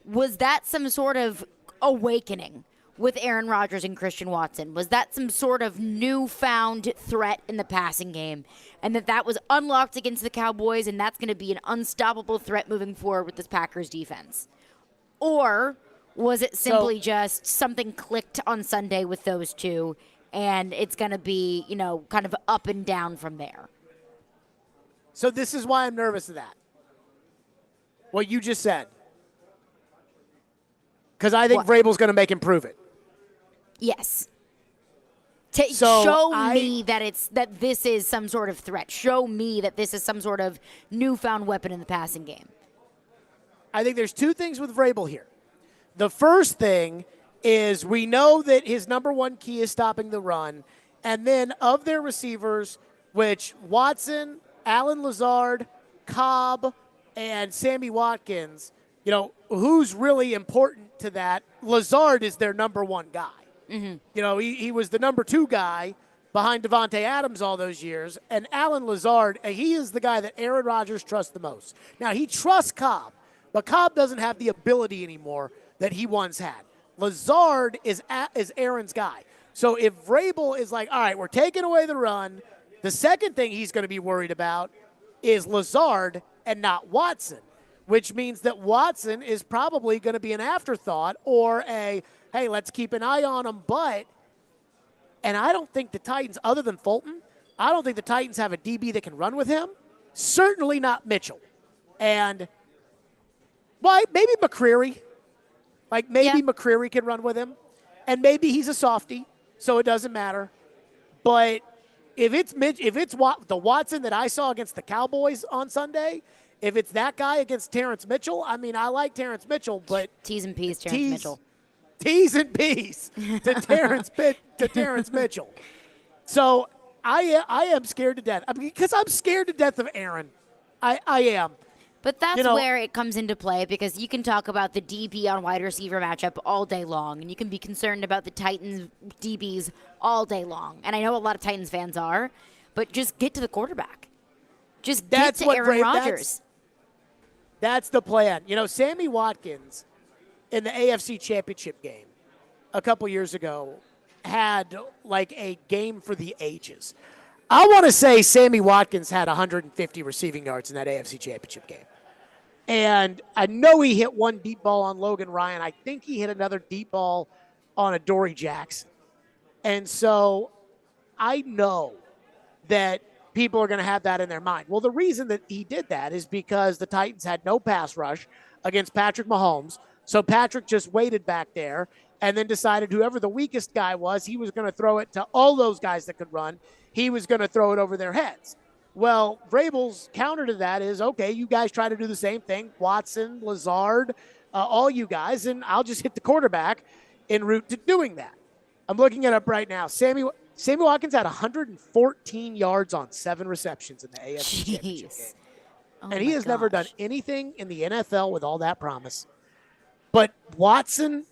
was that some sort of awakening with Aaron Rodgers and Christian Watson? Was that some sort of newfound threat in the passing game and that was unlocked against the Cowboys and that's going to be an unstoppable threat moving forward with this Packers defense? Or was it simply just something clicked on Sunday with those two and it's going to be, kind of up and down from there? So this is why I'm nervous of that. What you just said. Because I think Vrabel's going to make him prove it. Yes. Show me that this is some sort of threat. Show me that this is some sort of newfound weapon in the passing game. I think there's 2 things with Vrabel here. The first thing is we know that his number 1 key is stopping the run. And then of their receivers, which Watson, Allen Lazard, Cobb, and Sammy Watkins, who's really important to that? Lazard is their number 1 guy. Mm-hmm. He was the number 2 guy behind Devontae Adams all those years. And Allen Lazard, he is the guy that Aaron Rodgers trusts the most. Now, he trusts Cobb, but Cobb doesn't have the ability anymore that he once had. Lazard is Aaron's guy. So if Vrabel is like, all right, we're taking away the run, the second thing he's going to be worried about is Lazard and not Watson, which means that Watson is probably going to be an afterthought or hey, let's keep an eye on him. And I don't think the Titans, other than Fulton, I don't think the Titans have a DB that can run with him. Certainly not Mitchell. And maybe McCreary. McCreary can run with him. And maybe he's a softie, so it doesn't matter. But if it's the Watson that I saw against the Cowboys on Sunday, if it's that guy against Terrence Mitchell, I mean, I like Terrence Mitchell, but T's and P's, Terrence Mitchell. T's and P's to Terrence Mitchell. So I am scared to death. Because I'm scared to death of Aaron. I am. But that's where it comes into play because you can talk about the DB on wide receiver matchup all day long, and you can be concerned about the Titans DBs all day long. And I know a lot of Titans fans are, but just get to the quarterback. Just get to Aaron Rodgers. That's the plan. Sammy Watkins in the AFC Championship game a couple years ago had like a game for the ages. I want to say Sammy Watkins had 150 receiving yards in that AFC Championship game. And I know he hit 1 deep ball on Logan Ryan. I think he hit another deep ball on Adoree Jackson. And so I know that people are going to have that in their mind. Well, the reason that he did that is because the Titans had no pass rush against Patrick Mahomes. So Patrick just waited back there and then decided whoever the weakest guy was, he was going to throw it to all those guys that could run. He was going to throw it over their heads. Well, Vrabel's counter to that is, okay, you guys try to do the same thing. Watson, Lazard, all you guys, and I'll just hit the quarterback en route to doing that. I'm looking it up right now. Sammy Watkins had 114 yards on 7 receptions in the AFC Championship game. And he has never done anything in the NFL with all that promise. But Watson,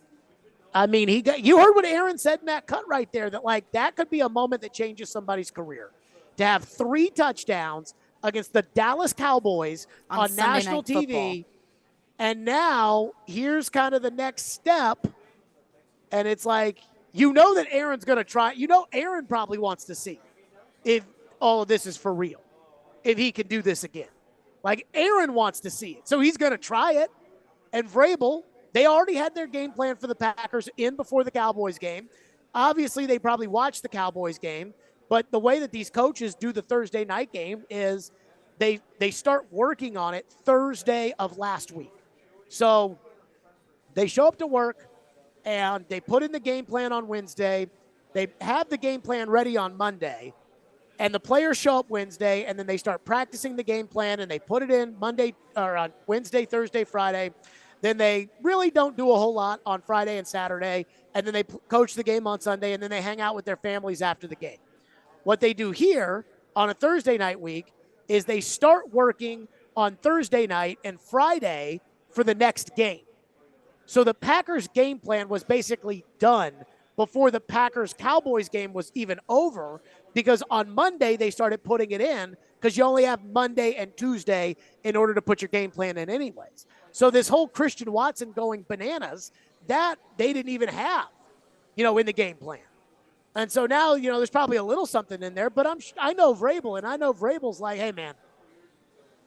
I mean, you heard what Aaron said in that cut right there, that like that could be a moment that changes somebody's career. To have 3 touchdowns against the Dallas Cowboys on national TV. And now here's kind of the next step. And it's like, you know that Aaron's going to try. You know Aaron probably wants to see if all of this is for real, if he can do this again. Like Aaron wants to see it. So he's going to try it. And Vrabel, they already had their game plan for the Packers in before the Cowboys game. Obviously, they probably watched the Cowboys game. But the way that these coaches do the Thursday night game is they start working on it Thursday of last week. So they show up to work and they put in the game plan on Wednesday. They have the game plan ready on Monday. And the players show up Wednesday, and then they start practicing the game plan, and they put it in Monday or on Wednesday, Thursday, Friday. Then they really don't do a whole lot on Friday and Saturday, and then they coach the game on Sunday, and then they hang out with their families after the game. What they do here on a Thursday night week is they start working on Thursday night and Friday for the next game. So the Packers game plan was basically done before the Packers-Cowboys game was even over, because on Monday they started putting it in because you only have Monday and Tuesday in order to put your game plan in anyways. So this whole Christian Watson going bananas, that they didn't even have, in the game plan. And so now, there's probably a little something in there, but I know Vrabel, and I know Vrabel's like, hey, man,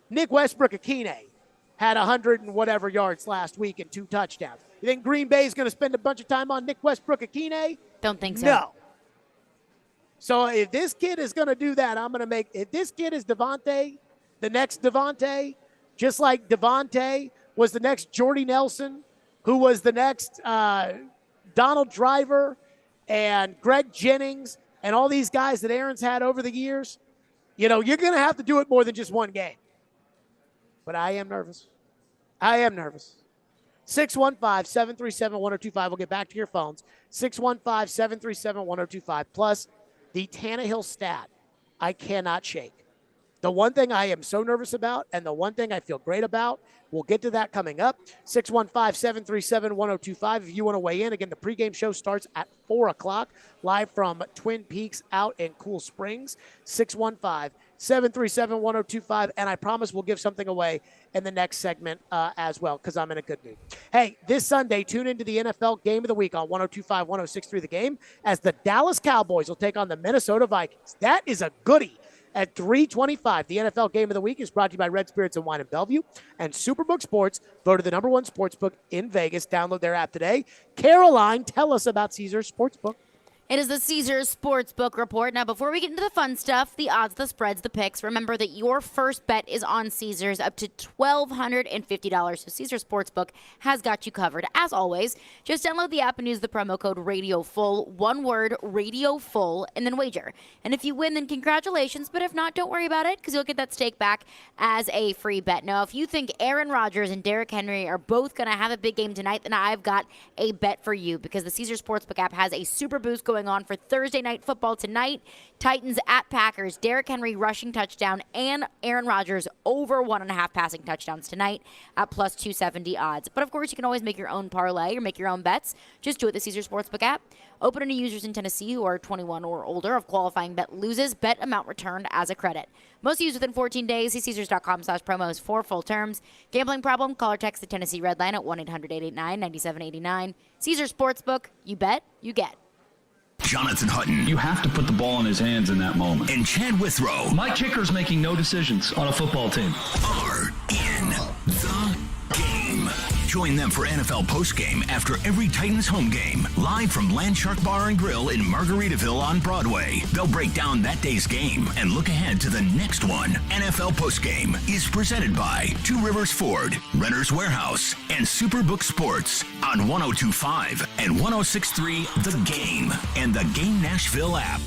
Nick Westbrook-Akine had 100 and whatever yards last week and 2 touchdowns. You think Green Bay is going to spend a bunch of time on Nick Westbrook-Akine? Don't think so. No. So if this kid is going to do that, if this kid is Devontae, the next Devontae, just like Devontae was the next Jordy Nelson, who was the next Donald Driver, and Greg Jennings, and all these guys that Aaron's had over the years, you're going to have to do it more than just one game. But I am nervous. 615-737-1025. We'll get back to your phones. 615-737-1025. Plus, the Tannehill stat I cannot shake. The one thing I am so nervous about and the one thing I feel great about, we'll get to that coming up. 615-737-1025. If you want to weigh in, again, the pregame show starts at 4 o'clock, live from Twin Peaks out in Cool Springs. 615-737-1025. And I promise we'll give something away in the next segment as well, because I'm in a good mood. Hey, this Sunday, tune into the NFL Game of the Week on 102.5, 106.3 The Game, as the Dallas Cowboys will take on the Minnesota Vikings. That is a goodie. At 3:25, the NFL Game of the Week is brought to you by Red Spirits and Wine in Bellevue and Superbook Sports, voted the #1 sportsbook in Vegas. Download their app today. Caroline, tell us about Caesars Sportsbook. It is the Caesars Sportsbook Report. Now, before we get into the fun stuff, the odds, the spreads, the picks, remember that your first bet is on Caesars up to $1,250. So Caesars Sportsbook has got you covered. As always, just download the app and use the promo code RADIOFULL, one word, RADIOFULL, and then wager. And if you win, then congratulations. But if not, don't worry about it, because you'll get that stake back as a free bet. Now, if you think Aaron Rodgers and Derrick Henry are both going to have a big game tonight, then I've got a bet for you, because the Caesars Sportsbook app has a super boost going on for Thursday night football tonight. Titans at Packers, Derrick Henry rushing touchdown, and Aaron Rodgers over 1.5 passing touchdowns tonight at plus 270 odds. But of course, you can always make your own parlay or make your own bets. Just do it the Caesars Sportsbook app. Open to new users in Tennessee who are 21 or older. If qualifying bet loses, bet amount returned as a credit. Most used within 14 days. See Caesars.com/promos for full terms. Gambling problem? Call or text the Tennessee Red Line at 1-800-889-9789. Caesars Sportsbook. You bet, you get. Jonathan Hutton. You have to put the ball in his hands in that moment. And Chad Withrow. My kicker's making no decisions on a football team. Are in the game. Join them for NFL postgame after every Titans home game, live from Landshark Bar and Grill in Margaritaville on Broadway. They'll break down that day's game and look ahead to the next one. NFL postgame is presented by Two Rivers Ford, Renter's Warehouse, and Superbook Sports on 102.5 and 106.3 The Game and the Game Nashville app.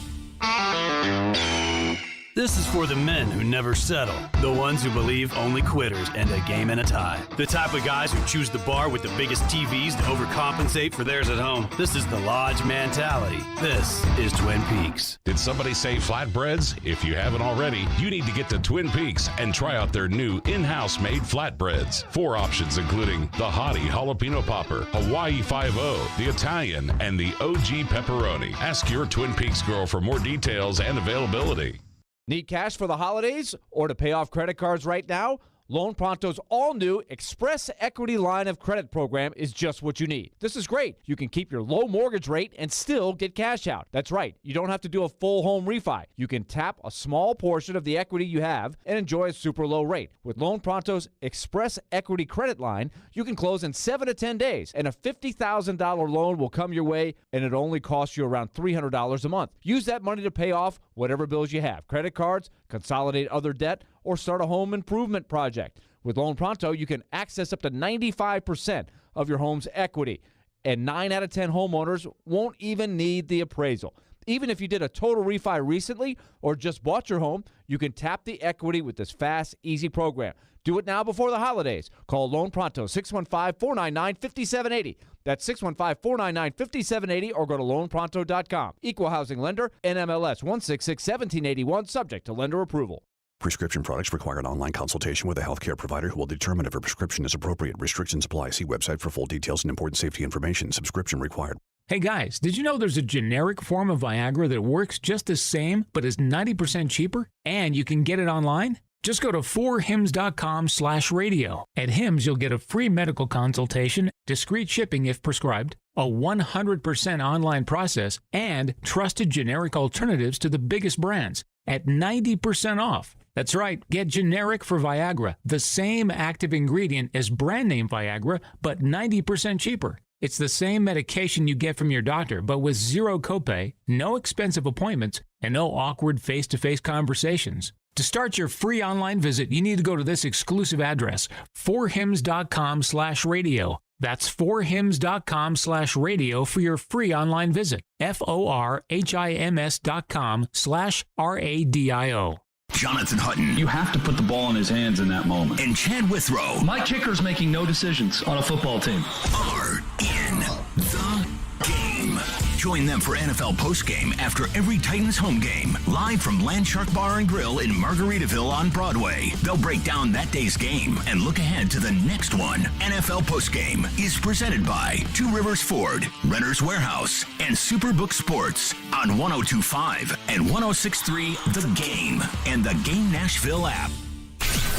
This is for the men who never settle, the ones who believe only quitters end a game and a tie, the type of guys who choose the bar with the biggest TVs to overcompensate for theirs at home. This is the Lodge mentality. This is Twin Peaks. Did somebody say flatbreads? If you haven't already, you need to get to Twin Peaks and try out their new in-house made flatbreads. 4 options including the Hottie Jalapeno Popper, Hawaii 5-0, the Italian, and the OG Pepperoni. Ask your Twin Peaks girl for more details and availability. Need cash for the holidays or to pay off credit cards right now? Loan Pronto's all-new Express Equity Line of Credit program is just what you need. This is great. You can keep your low mortgage rate and still get cash out. That's right. You don't have to do a full home refi. You can tap a small portion of the equity you have and enjoy a super low rate. With Loan Pronto's Express Equity Credit Line, you can close in 7 to 10 days, and a $50,000 loan will come your way, and it only costs you around $300 a month. Use that money to pay off whatever bills you have, credit cards, consolidate other debt, or start a home improvement project. With Loan Pronto, you can access up to 95% of your home's equity, and 9 out of 10 homeowners won't even need the appraisal. Even if you did a total refi recently or just bought your home, you can tap the equity with this fast, easy program. Do it now before the holidays. Call Loan Pronto, 615-499-5780. That's 615-499-5780, or go to loanpronto.com. Equal housing lender, NMLS 166-1781, subject to lender approval. Prescription products require an online consultation with a healthcare provider who will determine if a prescription is appropriate. Restrictions apply. See website for full details and important safety information. Subscription required. Hey guys, did you know there's a generic form of Viagra that works just the same but is 90% cheaper? And you can get it online? Just go to 4hims.com/radio. At Hims, you'll get a free medical consultation, discreet shipping if prescribed, a 100% online process, and trusted generic alternatives to the biggest brands at 90% off. That's right, get generic for Viagra, the same active ingredient as brand name Viagra, but 90% cheaper. It's the same medication you get from your doctor, but with zero copay, no expensive appointments, and no awkward face-to-face conversations. To start your free online visit, you need to go to this exclusive address, 4hims.com/radio. That's 4hims.com/radio for your free online visit. FORHIMS.com/RADIO. Jonathan Hutton. You have to put the ball in his hands in that moment. And Chad Withrow. My kicker's making no decisions on a football team. Are in the game. Join them for NFL postgame after every Titans home game, live from Landshark Bar and Grill in Margaritaville on Broadway. They'll break down that day's game and look ahead to the next one. NFL postgame is presented by Two Rivers Ford, Renter's Warehouse, and Superbook Sports on 102.5 and 106.3 The Game and the Game Nashville app.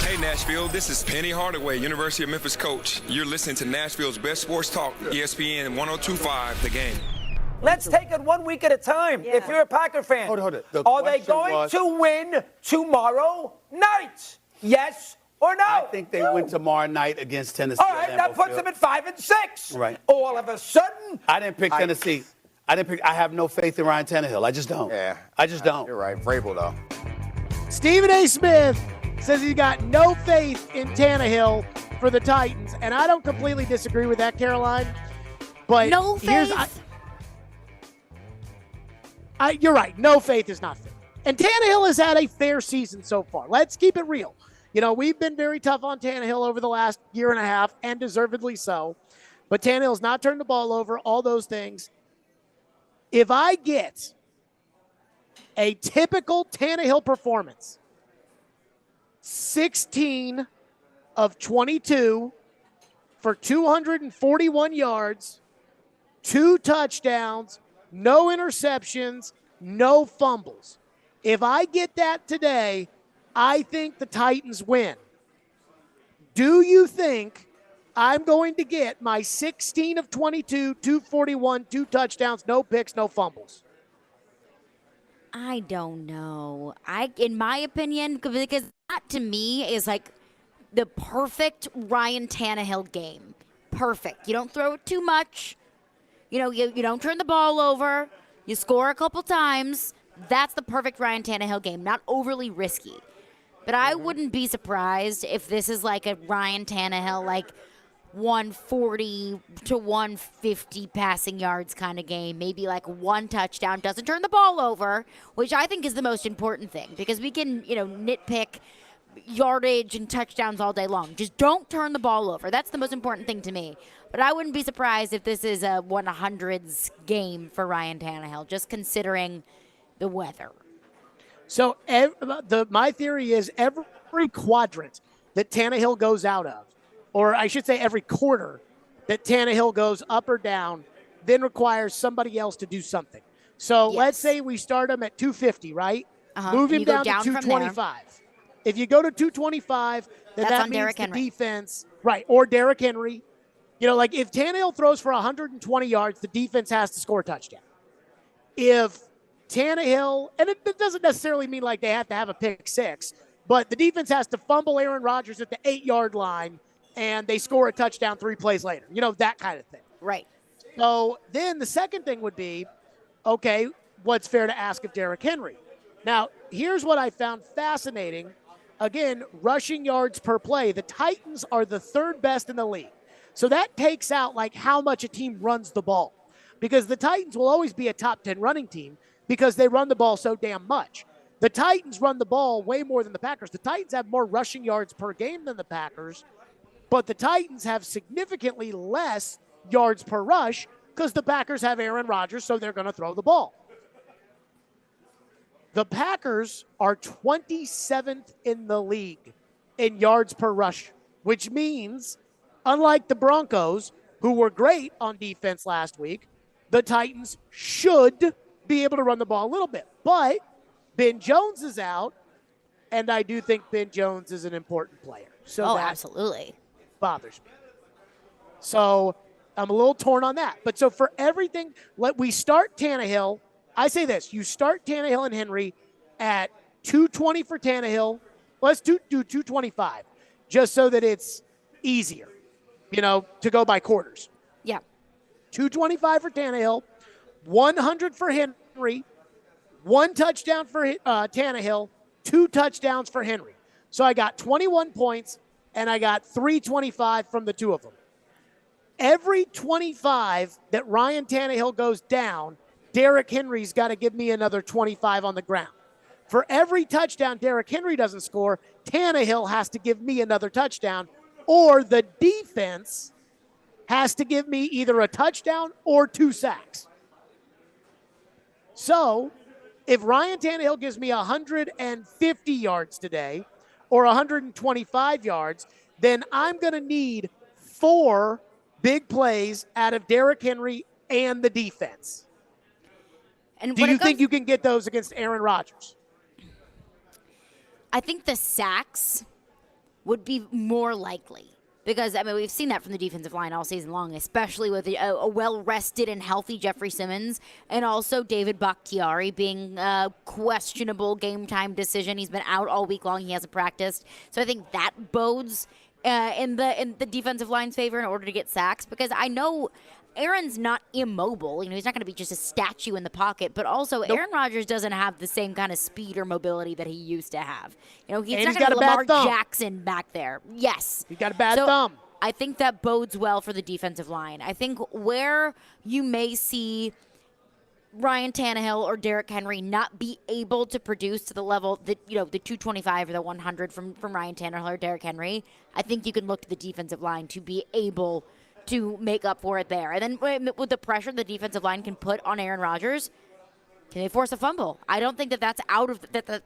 Hey Nashville, this is Penny Hardaway, University of Memphis coach. You're listening to Nashville's best sports talk, ESPN 102.5 The Game. Let's take it 1 week at a time. Yeah. If you're a Packer fan, hold it. Are they going to win tomorrow night? Yes or no? I think they win tomorrow night against Tennessee. All right, that puts them at 5-6. Right. All of a sudden, I didn't pick Tennessee. I have no faith in Ryan Tannehill. I just don't. Yeah. I just don't. You're right. Vrabel, though. Stephen A. Smith says he's got no faith in Tannehill for the Titans, and I don't completely disagree with that, Caroline. But no faith. You're right. No faith is not faith. And Tannehill has had a fair season so far. Let's keep it real. You know, we've been very tough on Tannehill over the last year and a half, and deservedly so. But Tannehill's not turned the ball over, all those things. If I get a typical Tannehill performance, 16 of 22 for 241 yards, 2 touchdowns, no interceptions, no fumbles. If I get that today, I think the Titans win. Do you think I'm going to get my 16 of 22, 241, 2 touchdowns, no picks, no fumbles? I don't know. In my opinion, because that to me is like the perfect Ryan Tannehill game. perfect. You don't throw it too much. You don't turn the ball over. You score a couple times. That's the perfect Ryan Tannehill game. Not overly risky. But I wouldn't be surprised if this is like a Ryan Tannehill, like 140 to 150 passing yards kind of game. Maybe like one touchdown. Doesn't turn the ball over, which I think is the most important thing because we can, nitpick yardage and touchdowns all day long. Just don't turn the ball over. That's the most important thing to me. But I wouldn't be surprised if this is a 100s game for Ryan Tannehill, just considering the weather. So my theory is every quadrant that Tannehill goes out of, or I should say every quarter that Tannehill goes up or down, then requires somebody else to do something. So let's say we start him at 250, right? Move him down to 225. If you go to 225, then that means the defense, right, or Derrick Henry. Like if Tannehill throws for 120 yards, the defense has to score a touchdown. If Tannehill, and it doesn't necessarily mean like they have to have a pick six, but the defense has to fumble Aaron Rodgers at the 8-yard line and they score a touchdown 3 plays later. That kind of thing. Right. So then the second thing would be, okay, what's fair to ask of Derrick Henry? Now, here's what I found fascinating. Again, rushing yards per play. The Titans are the 3rd best in the league. So that takes out like how much a team runs the ball, because the Titans will always be a top 10 running team because they run the ball so damn much. The Titans run the ball way more than the Packers. The Titans have more rushing yards per game than the Packers, but the Titans have significantly less yards per rush because the Packers have Aaron Rodgers, so they're going to throw the ball. The Packers are 27th in the league in yards per rush, which means, unlike the Broncos, who were great on defense last week, the Titans should be able to run the ball a little bit. But Ben Jones is out, and I do think Ben Jones is an important player. So that absolutely bothers me. So I'm a little torn on that. But so for everything, we start Tannehill. I say this. You start Tannehill and Henry at 220 for Tannehill. Let's do 225 just so that it's easier, to go by quarters. Yeah. 225 for Tannehill, 100 for Henry, 1 touchdown for Tannehill, 2 touchdowns for Henry. So I got 21 points, and I got 325 from the two of them. Every 25 that Ryan Tannehill goes down, Derrick Henry's got to give me another 25 on the ground. For every touchdown Derrick Henry doesn't score, Tannehill has to give me another touchdown, or the defense has to give me either a touchdown or 2 sacks. So if Ryan Tannehill gives me 150 yards today or 125 yards, then I'm going to need 4 big plays out of Derrick Henry and the defense. And do you think you can get those against Aaron Rodgers? I think the sacks would be more likely because, we've seen that from the defensive line all season long, especially with a well-rested and healthy Jeffrey Simmons and also David Bakhtiari being a questionable game-time decision. He's been out all week long. He hasn't practiced. So I think that bodes in the defensive line's favor in order to get sacks because I know Aaron's not immobile. He's not going to be just a statue in the pocket. But also, Aaron Rodgers doesn't have the same kind of speed or mobility that he used to have. He's not going to be Lamar Jackson back there. Yes. He's got a bad thumb. I think that bodes well for the defensive line. I think where you may see Ryan Tannehill or Derrick Henry not be able to produce to the level that, the 225 or the 100 from Ryan Tannehill or Derrick Henry, I think you can look to the defensive line to be able to make up for it there. And then with the pressure the defensive line can put on Aaron Rodgers, can they force a fumble? I don't think that's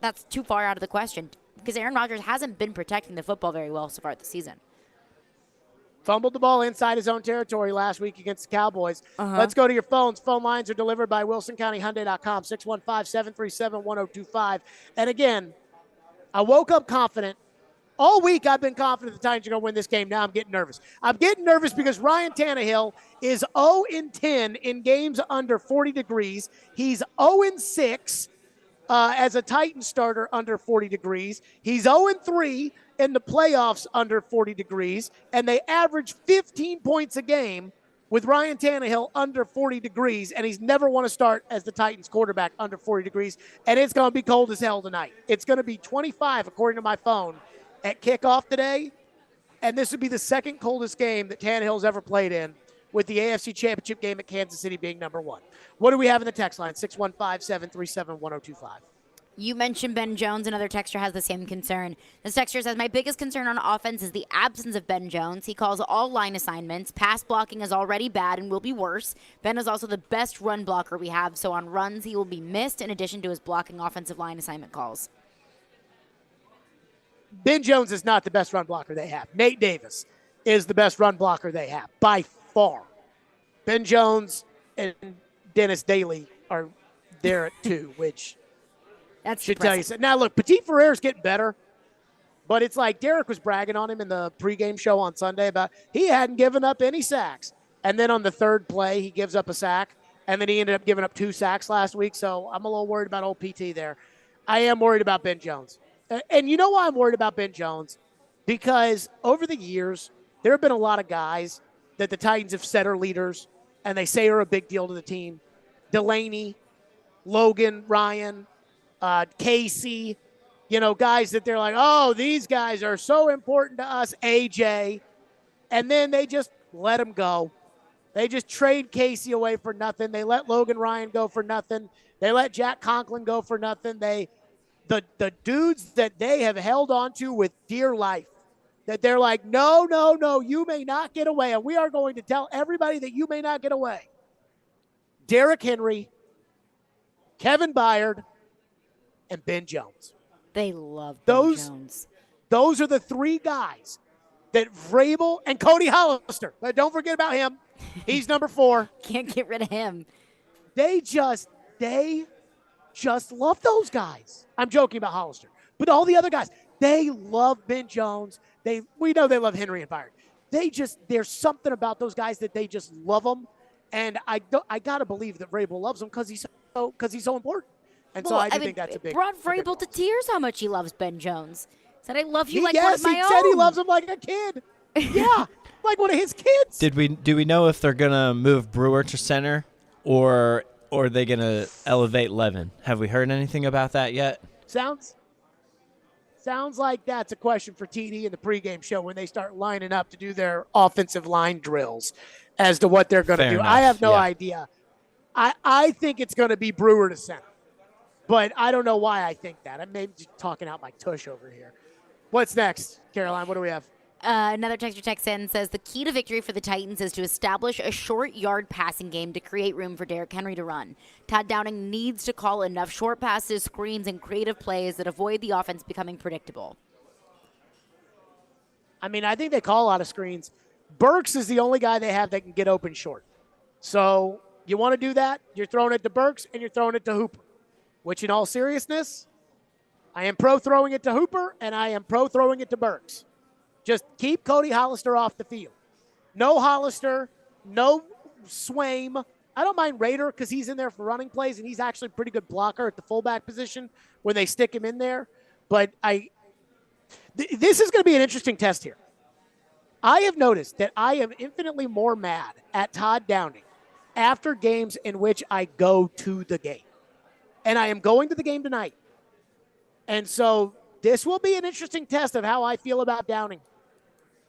that's too far out of the question because Aaron Rodgers hasn't been protecting the football very well so far this season. Fumbled the ball inside his own territory last week against the Cowboys. Let's go to your phones. Phone lines are delivered by WilsonCountyHyundai.com, 615-737-1025. And again, I woke up confident. All week I've been confident the Titans are going to win this game. Now I'm getting nervous. I'm getting nervous because Ryan Tannehill is 0-10 in games under 40 degrees. He's 0-6 as a Titan starter under 40 degrees. He's 0-3 in the playoffs under 40 degrees, and they average 15 points a game with Ryan Tannehill under 40 degrees, and he's never want to start as the Titans quarterback under 40 degrees, and it's going to be cold as hell tonight. It's going to be 25, according to my phone, at kickoff today, and this would be the second coldest game that Tannehill's ever played in, with the AFC Championship game at Kansas City being number 1. What do we have in the text line? 615-737-1025. You mentioned Ben Jones. Another texter has the same concern. This texter says, my biggest concern on offense is the absence of Ben Jones. He calls all line assignments. Pass blocking is already bad and will be worse. Ben is also the best run blocker we have, so on runs he will be missed in addition to his blocking offensive line assignment calls. Ben Jones is not the best run blocker they have. Nate Davis is the best run blocker they have, by far. Ben Jones and Dennis Daly are there at 2, which That's should tell you something. Now, look, Petit Ferrer's getting better, but it's like Derek was bragging on him in the pregame show on Sunday about he hadn't given up any sacks. And then on the third play, he gives up a sack, and then he ended up giving up 2 sacks last week. So I'm a little worried about old PT there. I am worried about Ben Jones. And you know why I'm worried about Ben Jones? Because over the years, there have been a lot of guys that the Titans have said are leaders, and they say are a big deal to the team. Delaney, Logan, Ryan, Casey, guys that they're like, oh, these guys are so important to us, AJ. And then they just let them go. They just trade Casey away for nothing. They let Logan Ryan go for nothing. They let Jack Conklin go for nothing. The dudes that they have held on to with dear life, that they're like, no, you may not get away. And we are going to tell everybody that you may not get away. Derrick Henry, Kevin Byard, and Ben Jones. They love Ben Jones. Those are the 3 guys that Vrabel and Cody Hollister. But don't forget about him. He's number 4. Can't get rid of him. They just love those guys. I'm joking about Hollister. But all the other guys, they love Ben Jones. We know they love Henry and Byard. There's something about those guys that they just love them. And I got to believe that Vrabel loves them because he's so important. And so I think that's a big. Brought Vrabel to tears how much he loves Ben Jones. Said, I love you like one of my own. Yes, he said he loves him like a kid. Yeah, like one of his kids. Do we know if they're going to move Brewer to center or are they going to elevate Levin? Have we heard anything about that yet? Sounds like that's a question for TD in the pregame show when they start lining up to do their offensive line drills as to what they're going to do. Enough. I have no idea. I think it's going to be Brewer to center. But I don't know why I think that. I'm maybe just talking out my tush over here. What's next, Caroline? What do we have? Another texter texts in and says, the key to victory for the Titans is to establish a short yard passing game to create room for Derrick Henry to run. Todd Downing needs to call enough short passes, screens, and creative plays that avoid the offense becoming predictable. I mean, I think they call a lot of screens. Burks is the only guy they have that can get open short. So you want to do that? You're throwing it to Burks and you're throwing it to Hooper. Which, in all seriousness, I am pro throwing it to Hooper and I am pro throwing it to Burks. Just keep Cody Hollister off the field. No Hollister, no Swaim. I don't mind Rader because he's in there for running plays and he's actually a pretty good blocker at the fullback position when they stick him in there. But this is going to be an interesting test here. I have noticed that I am infinitely more mad at Todd Downing after games in which I go to the game. And I am going to the game tonight. And so this will be an interesting test of how I feel about Downing.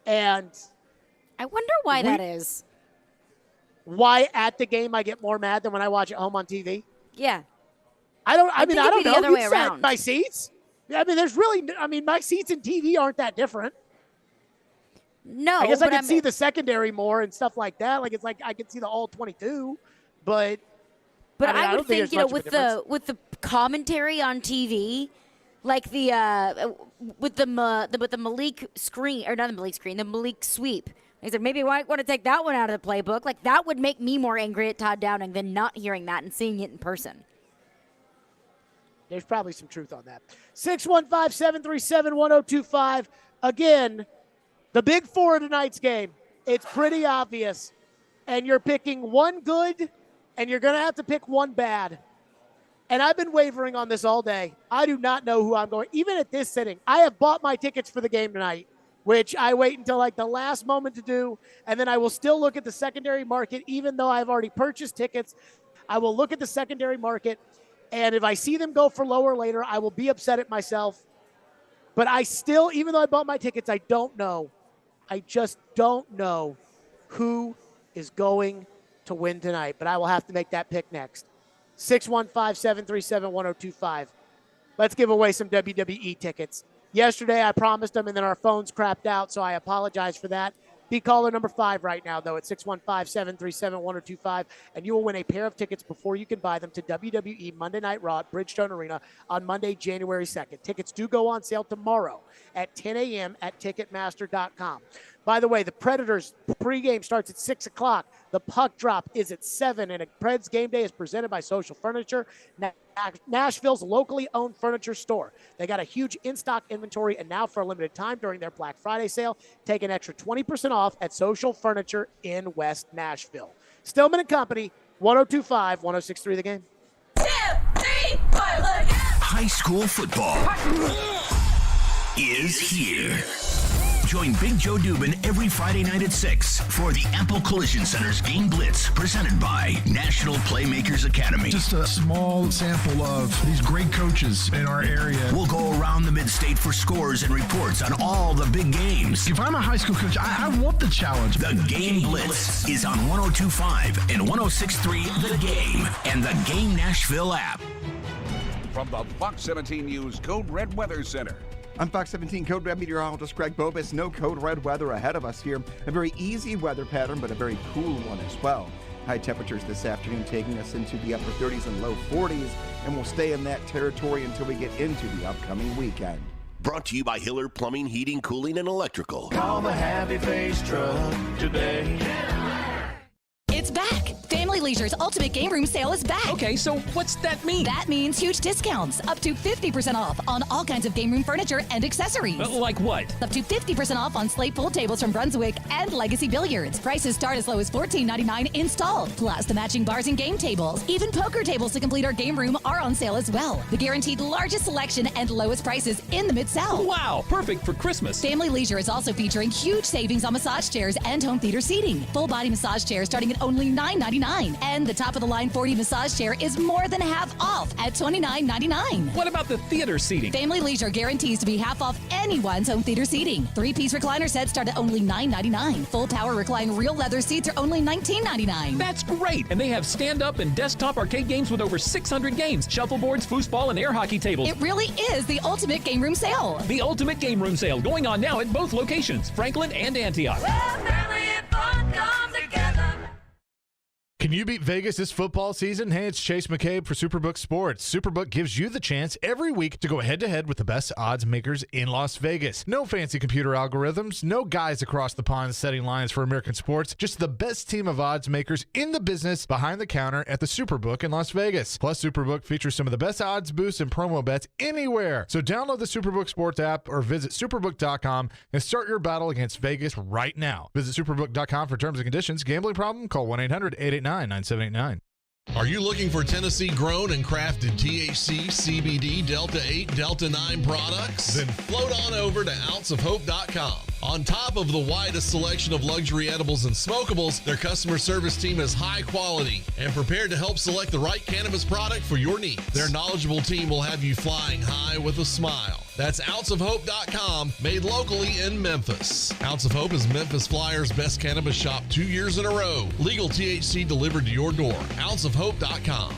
And I wonder why that is. Why at the game I get more mad than when I watch at home on TV? Yeah. I don't know. The other way around. My seats? I mean, my seats and TV aren't that different. No. I guess I can see the secondary more and stuff like that. Like, it's like I can see the all 22, but I would think, with the commentary on TV, like with the Malik screen, or not the Malik screen, the Malik sweep. He said maybe I might want to take that one out of the playbook. Like, that would make me more angry at Todd Downing than not hearing that and seeing it in person. There's probably some truth on that. 615-737-1025. Again, the big four of tonight's game. It's pretty obvious. And you're picking one good, and you're going to have to pick one bad. And I've been wavering on this all day. I do not know who I'm going. Even at this sitting, I have bought my tickets for the game tonight, which I wait until like the last moment to do. And then I will still look at the secondary market, even though I've already purchased tickets. I will look at the secondary market. And if I see them go for lower later, I will be upset at myself. But I still, even though I bought my tickets, I don't know. I just don't know who is going to win tonight. But I will have to make that pick next. 615-737-1025. Let's give away some WWE tickets. Yesterday, I promised them, and then our phones crapped out, so I apologize for that. Be caller number 5 right now, though, at 615-737-1025, and you will win a pair of tickets before you can buy them to WWE Monday Night Raw at Bridgestone Arena on Monday, January 2nd. Tickets do go on sale tomorrow at 10 a.m. at Ticketmaster.com. By the way, the Predators pregame starts at 6 o'clock. The puck drop is at 7, and a Preds game day is presented by Social Furniture, Nashville's locally owned furniture store. They got a huge in-stock inventory, and now for a limited time during their Black Friday sale, take an extra 20% off at Social Furniture in West Nashville. Stillman & Company, 102.5, 106.3 The Game. 2, 3, 4, high school football is here. Join Big Joe Dubin every Friday night at 6 for the Ample Collision Center's Game Blitz, presented by National Playmakers Academy. Just a small sample of these great coaches in our area. We'll go around the mid-state for scores and reports on all the big games. If I'm a high school coach, I want the challenge. The Game Blitz is on 102.5 and 106.3 The Game and the Game Nashville app. From the Fox 17 News Code Red Weather Center. I'm Fox 17 Code Red meteorologist Greg Bobus. No Code Red weather ahead of us here. A very easy weather pattern, but a very cool one as well. High temperatures this afternoon taking us into the upper 30s and low 40s, and we'll stay in that territory until we get into the upcoming weekend. Brought to you by Hiller Plumbing, Heating, Cooling, and Electrical. Call the Happy Face Truck today. It's back. Family Leisure's Ultimate Game Room Sale is back. Okay, so what's that mean? That means huge discounts, up to 50% off on all kinds of game room furniture and accessories. Like what? Up to 50% off on slate pool tables from Brunswick and Legacy Billiards. Prices start as low as $14.99 installed, plus the matching bars and game tables. Even poker tables to complete our game room are on sale as well. The guaranteed largest selection and lowest prices in the Mid-South. Wow, perfect for Christmas. Family Leisure is also featuring huge savings on massage chairs and home theater seating. Full body massage chairs starting at only $9.99. And the top of the line 40 massage chair is more than half off at $29.99. What about the theater seating? Family Leisure guarantees to be half off anyone's home theater seating. 3-piece recliner sets start at only $9.99. Full power recline real leather seats are only $19.99. That's great. And they have stand-up and desktop arcade games with over 600 games, shuffleboards, foosball, and air hockey tables. It really is the Ultimate Game Room Sale. The Ultimate Game Room Sale going on now at both locations, Franklin and Antioch. Family and fun come together. Can you beat Vegas this football season? Hey, it's Chase McCabe for Superbook Sports. Superbook gives you the chance every week to go head-to-head with the best odds makers in Las Vegas. No fancy computer algorithms, no guys across the pond setting lines for American sports, just the best team of odds makers in the business behind the counter at the Superbook in Las Vegas. Plus, Superbook features some of the best odds boosts and promo bets anywhere. So download the Superbook Sports app or visit superbook.com and start your battle against Vegas right now. Visit superbook.com for terms and conditions. Gambling problem? Call 1-800-889-9789. Are you looking for Tennessee grown and crafted THC, CBD, Delta 8, Delta 9 products? Then float on over to ounceofhope.com. On top of the widest selection of luxury edibles and smokables, their customer service team is high quality and prepared to help select the right cannabis product for your needs. Their knowledgeable team will have you flying high with a smile. That's ounceofhope.com, made locally in Memphis. Ounce of Hope is Memphis Flyers' best cannabis shop 2 years in a row. Legal THC delivered to your door. ounceofhope.com.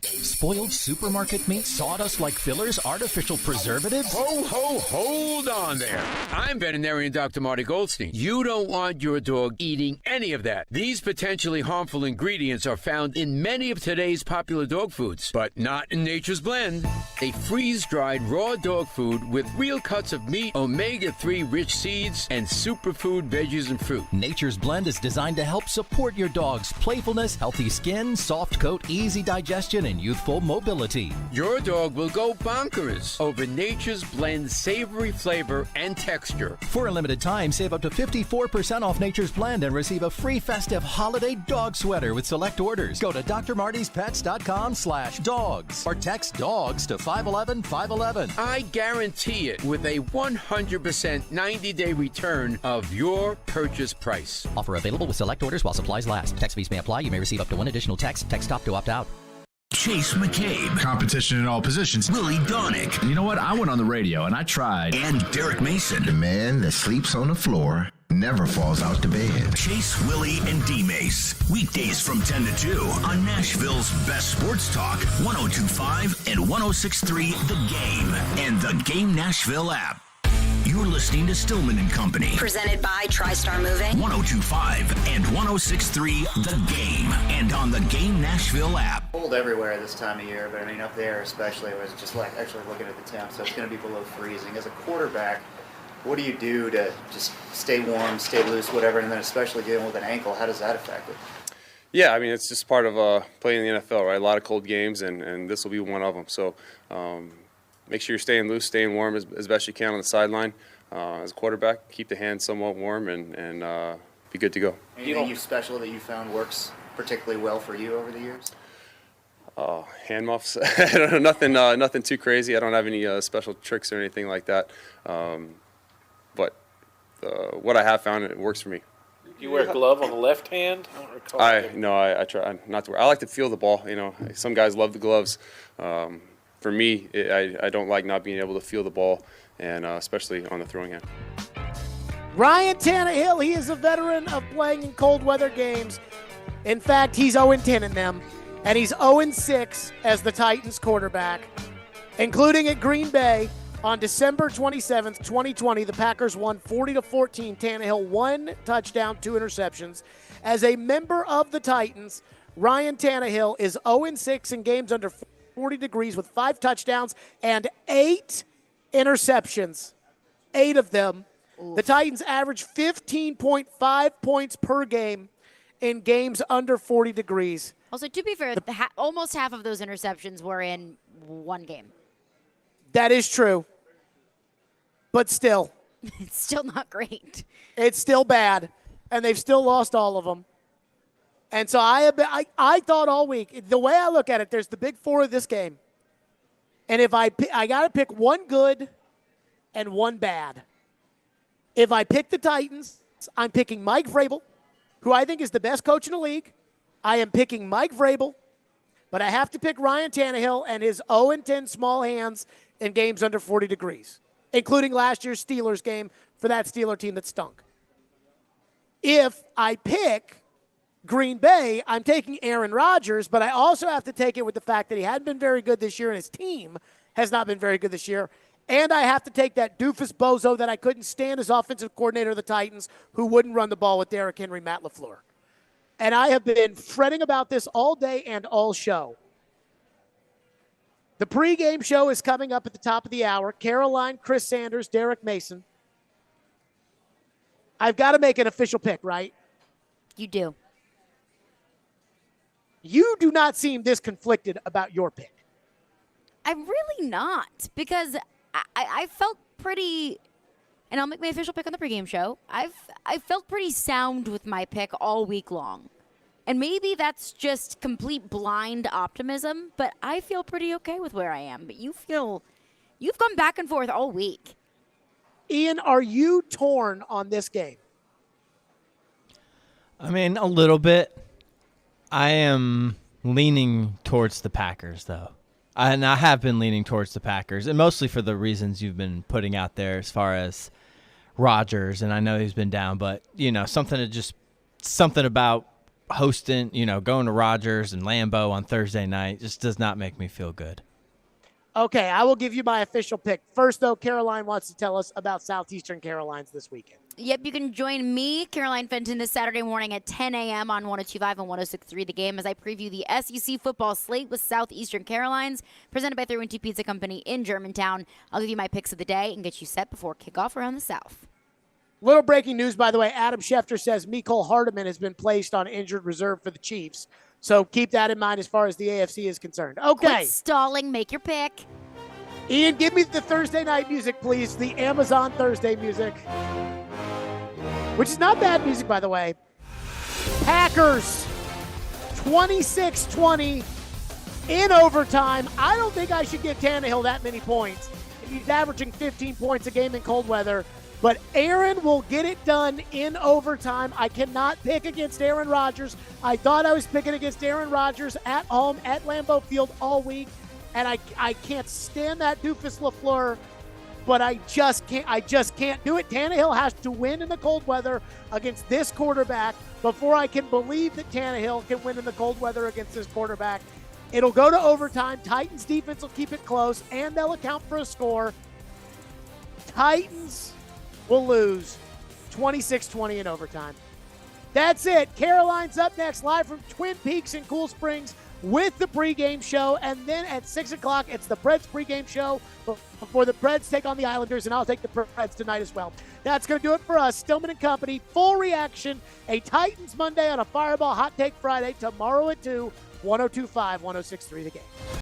Spoiled supermarket meat, sawdust-like fillers, artificial preservatives? Hold on there. I'm veterinarian Dr. Marty Goldstein. You don't want your dog eating any of that. These potentially harmful ingredients are found in many of today's popular dog foods, but not in Nature's Blend. A freeze-dried raw dog food with real cuts of meat, omega-3 rich seeds, and superfood veggies and fruit. Nature's Blend is designed to help support your dog's playfulness, healthy skin, soft coat, easy digestion, and youthful youthful mobility. Your dog will go bonkers over Nature's Blend savory flavor and texture. For a limited time, save up to 54% off Nature's Blend and receive a free festive holiday dog sweater with select orders. Go to drmartyspets.com/dogs or text dogs to 511-511. I guarantee it with a 100% 90-day return of your purchase price. Offer available with select orders while supplies last. Text fees may apply. You may receive up to one additional text. Text stop to opt out. Chase McCabe. Competition in all positions. Willie Donick. You know what? I went on the radio and I tried. And Derek Mason. The man that sleeps on the floor never falls out to bed. Chase, Willie, and D-Mace. Weekdays from 10 to 2 on Nashville's best sports talk, 102.5 and 106.3 The Game and the Game Nashville app. You're listening to Stillman and Company. Presented by TriStar Moving. 102.5 and 106.3 The Game and on the Game Nashville app. Cold everywhere this time of year, but I mean up there especially, I was just like actually looking at the temp, so it's going to be below freezing. As a quarterback, what do you do to just stay warm, stay loose, whatever, and then especially dealing with an ankle, how does that affect it? Yeah, I mean, it's just part of playing in the NFL, right? A lot of cold games, and this will be one of them. So make sure you're staying loose, staying warm as best you can on the sideline. As a quarterback, keep the hands somewhat warm and be good to go. Anything special that you found works particularly well for you over the years? Hand muffs. I don't know, nothing too crazy. I don't have any special tricks or anything like that. But what I have found, it works for me. Do you wear a glove on the left hand? I don't recall. I try not to wear. I like to feel the ball. You know, some guys love the gloves. For me, I don't like not being able to feel the ball, and especially on the throwing hand. Ryan Tannehill, he is a veteran of playing in cold weather games. In fact, he's 0-10 in them, and he's 0-6 as the Titans quarterback, including at Green Bay. On December 27th, 2020, the Packers won 40-14. Tannehill 1 touchdown, 2 interceptions. As a member of the Titans, Ryan Tannehill is 0-6 in games under 40 degrees with 5 touchdowns and 8 interceptions. 8 of them. Oof. The Titans average 15.5 points per game in games under 40 degrees. Also, to be fair, almost half of those interceptions were in one game. That is true. But still. It's still not great. It's still bad. And they've still lost all of them. And so I thought all week, the way I look at it, there's the big four of this game. And if I got to pick one good and one bad. If I pick the Titans, I'm picking Mike Vrabel, who I think is the best coach in the league. I am picking Mike Vrabel. But I have to pick Ryan Tannehill and his 0-10 small hands in games under 40 degrees, including last year's Steelers game for that Steeler team that stunk. If I pick Green Bay, I'm taking Aaron Rodgers, but I also have to take it with the fact that he hadn't been very good this year and his team has not been very good this year. And I have to take that doofus bozo that I couldn't stand as offensive coordinator of the Titans who wouldn't run the ball with Derrick Henry, Matt LaFleur. And I have been fretting about this all day and all show. The pregame show is coming up at the top of the hour. Caroline, Chris Sanders, Derek Mason. I've got to make an official pick, right? You do. You do not seem this conflicted about your pick. I'm really not, because I felt pretty, and I'll make my official pick on the pregame show. I felt pretty sound with my pick all week long. And maybe that's just complete blind optimism, but I feel pretty okay with where I am. But you've gone back and forth all week. Ian, are you torn on this game? I mean, a little bit. I am leaning towards the Packers, though. And I have been leaning towards the Packers, and mostly for the reasons you've been putting out there as far as Rodgers, and I know he's been down, but, something about hosting, going to Rodgers and Lambeau on Thursday night just does not make me feel good. Okay, I will give you my official pick. First, though, Caroline wants to tell us about Southeastern Carolines this weekend. Yep, you can join me, Caroline Fenton, this Saturday morning at 10 a.m. on 102.5 and 106.3 The Game as I preview the SEC football slate with Southeastern Carolines, presented by 312 Pizza Company in Germantown. I'll give you my picks of the day and get you set before kickoff around the South. Little breaking news, by the way. Adam Schefter says Mecole Hardman has been placed on injured reserve for the Chiefs. So keep that in mind as far as the AFC is concerned. Okay. Quit stalling. Make your pick. Ian, give me the Thursday night music, please. The Amazon Thursday music. Which is not bad music, by the way. Packers, 26-20 in overtime. I don't think I should give Tannehill that many points. He's averaging 15 points a game in cold weather. But Aaron will get it done in overtime. I cannot pick against Aaron Rodgers. I thought I was picking against Aaron Rodgers at home at Lambeau Field all week. And I can't stand that doofus LaFleur, but I just can't do it. Tannehill has to win in the cold weather against this quarterback before I can believe that Tannehill can win in the cold weather against this quarterback. It'll go to overtime. Titans defense will keep it close, and they'll account for a score. Titans will lose 26-20 in overtime. That's it. Caroline's up next, live from Twin Peaks in Cool Springs with the pregame show. And then at 6 o'clock, it's the Preds pregame show before the Preds take on the Islanders, and I'll take the Preds tonight as well. That's going to do it for us. Stillman and Company, full reaction. A Titans Monday on a Fireball Hot Take Friday tomorrow at 2, 102.5, 106.3 The Game.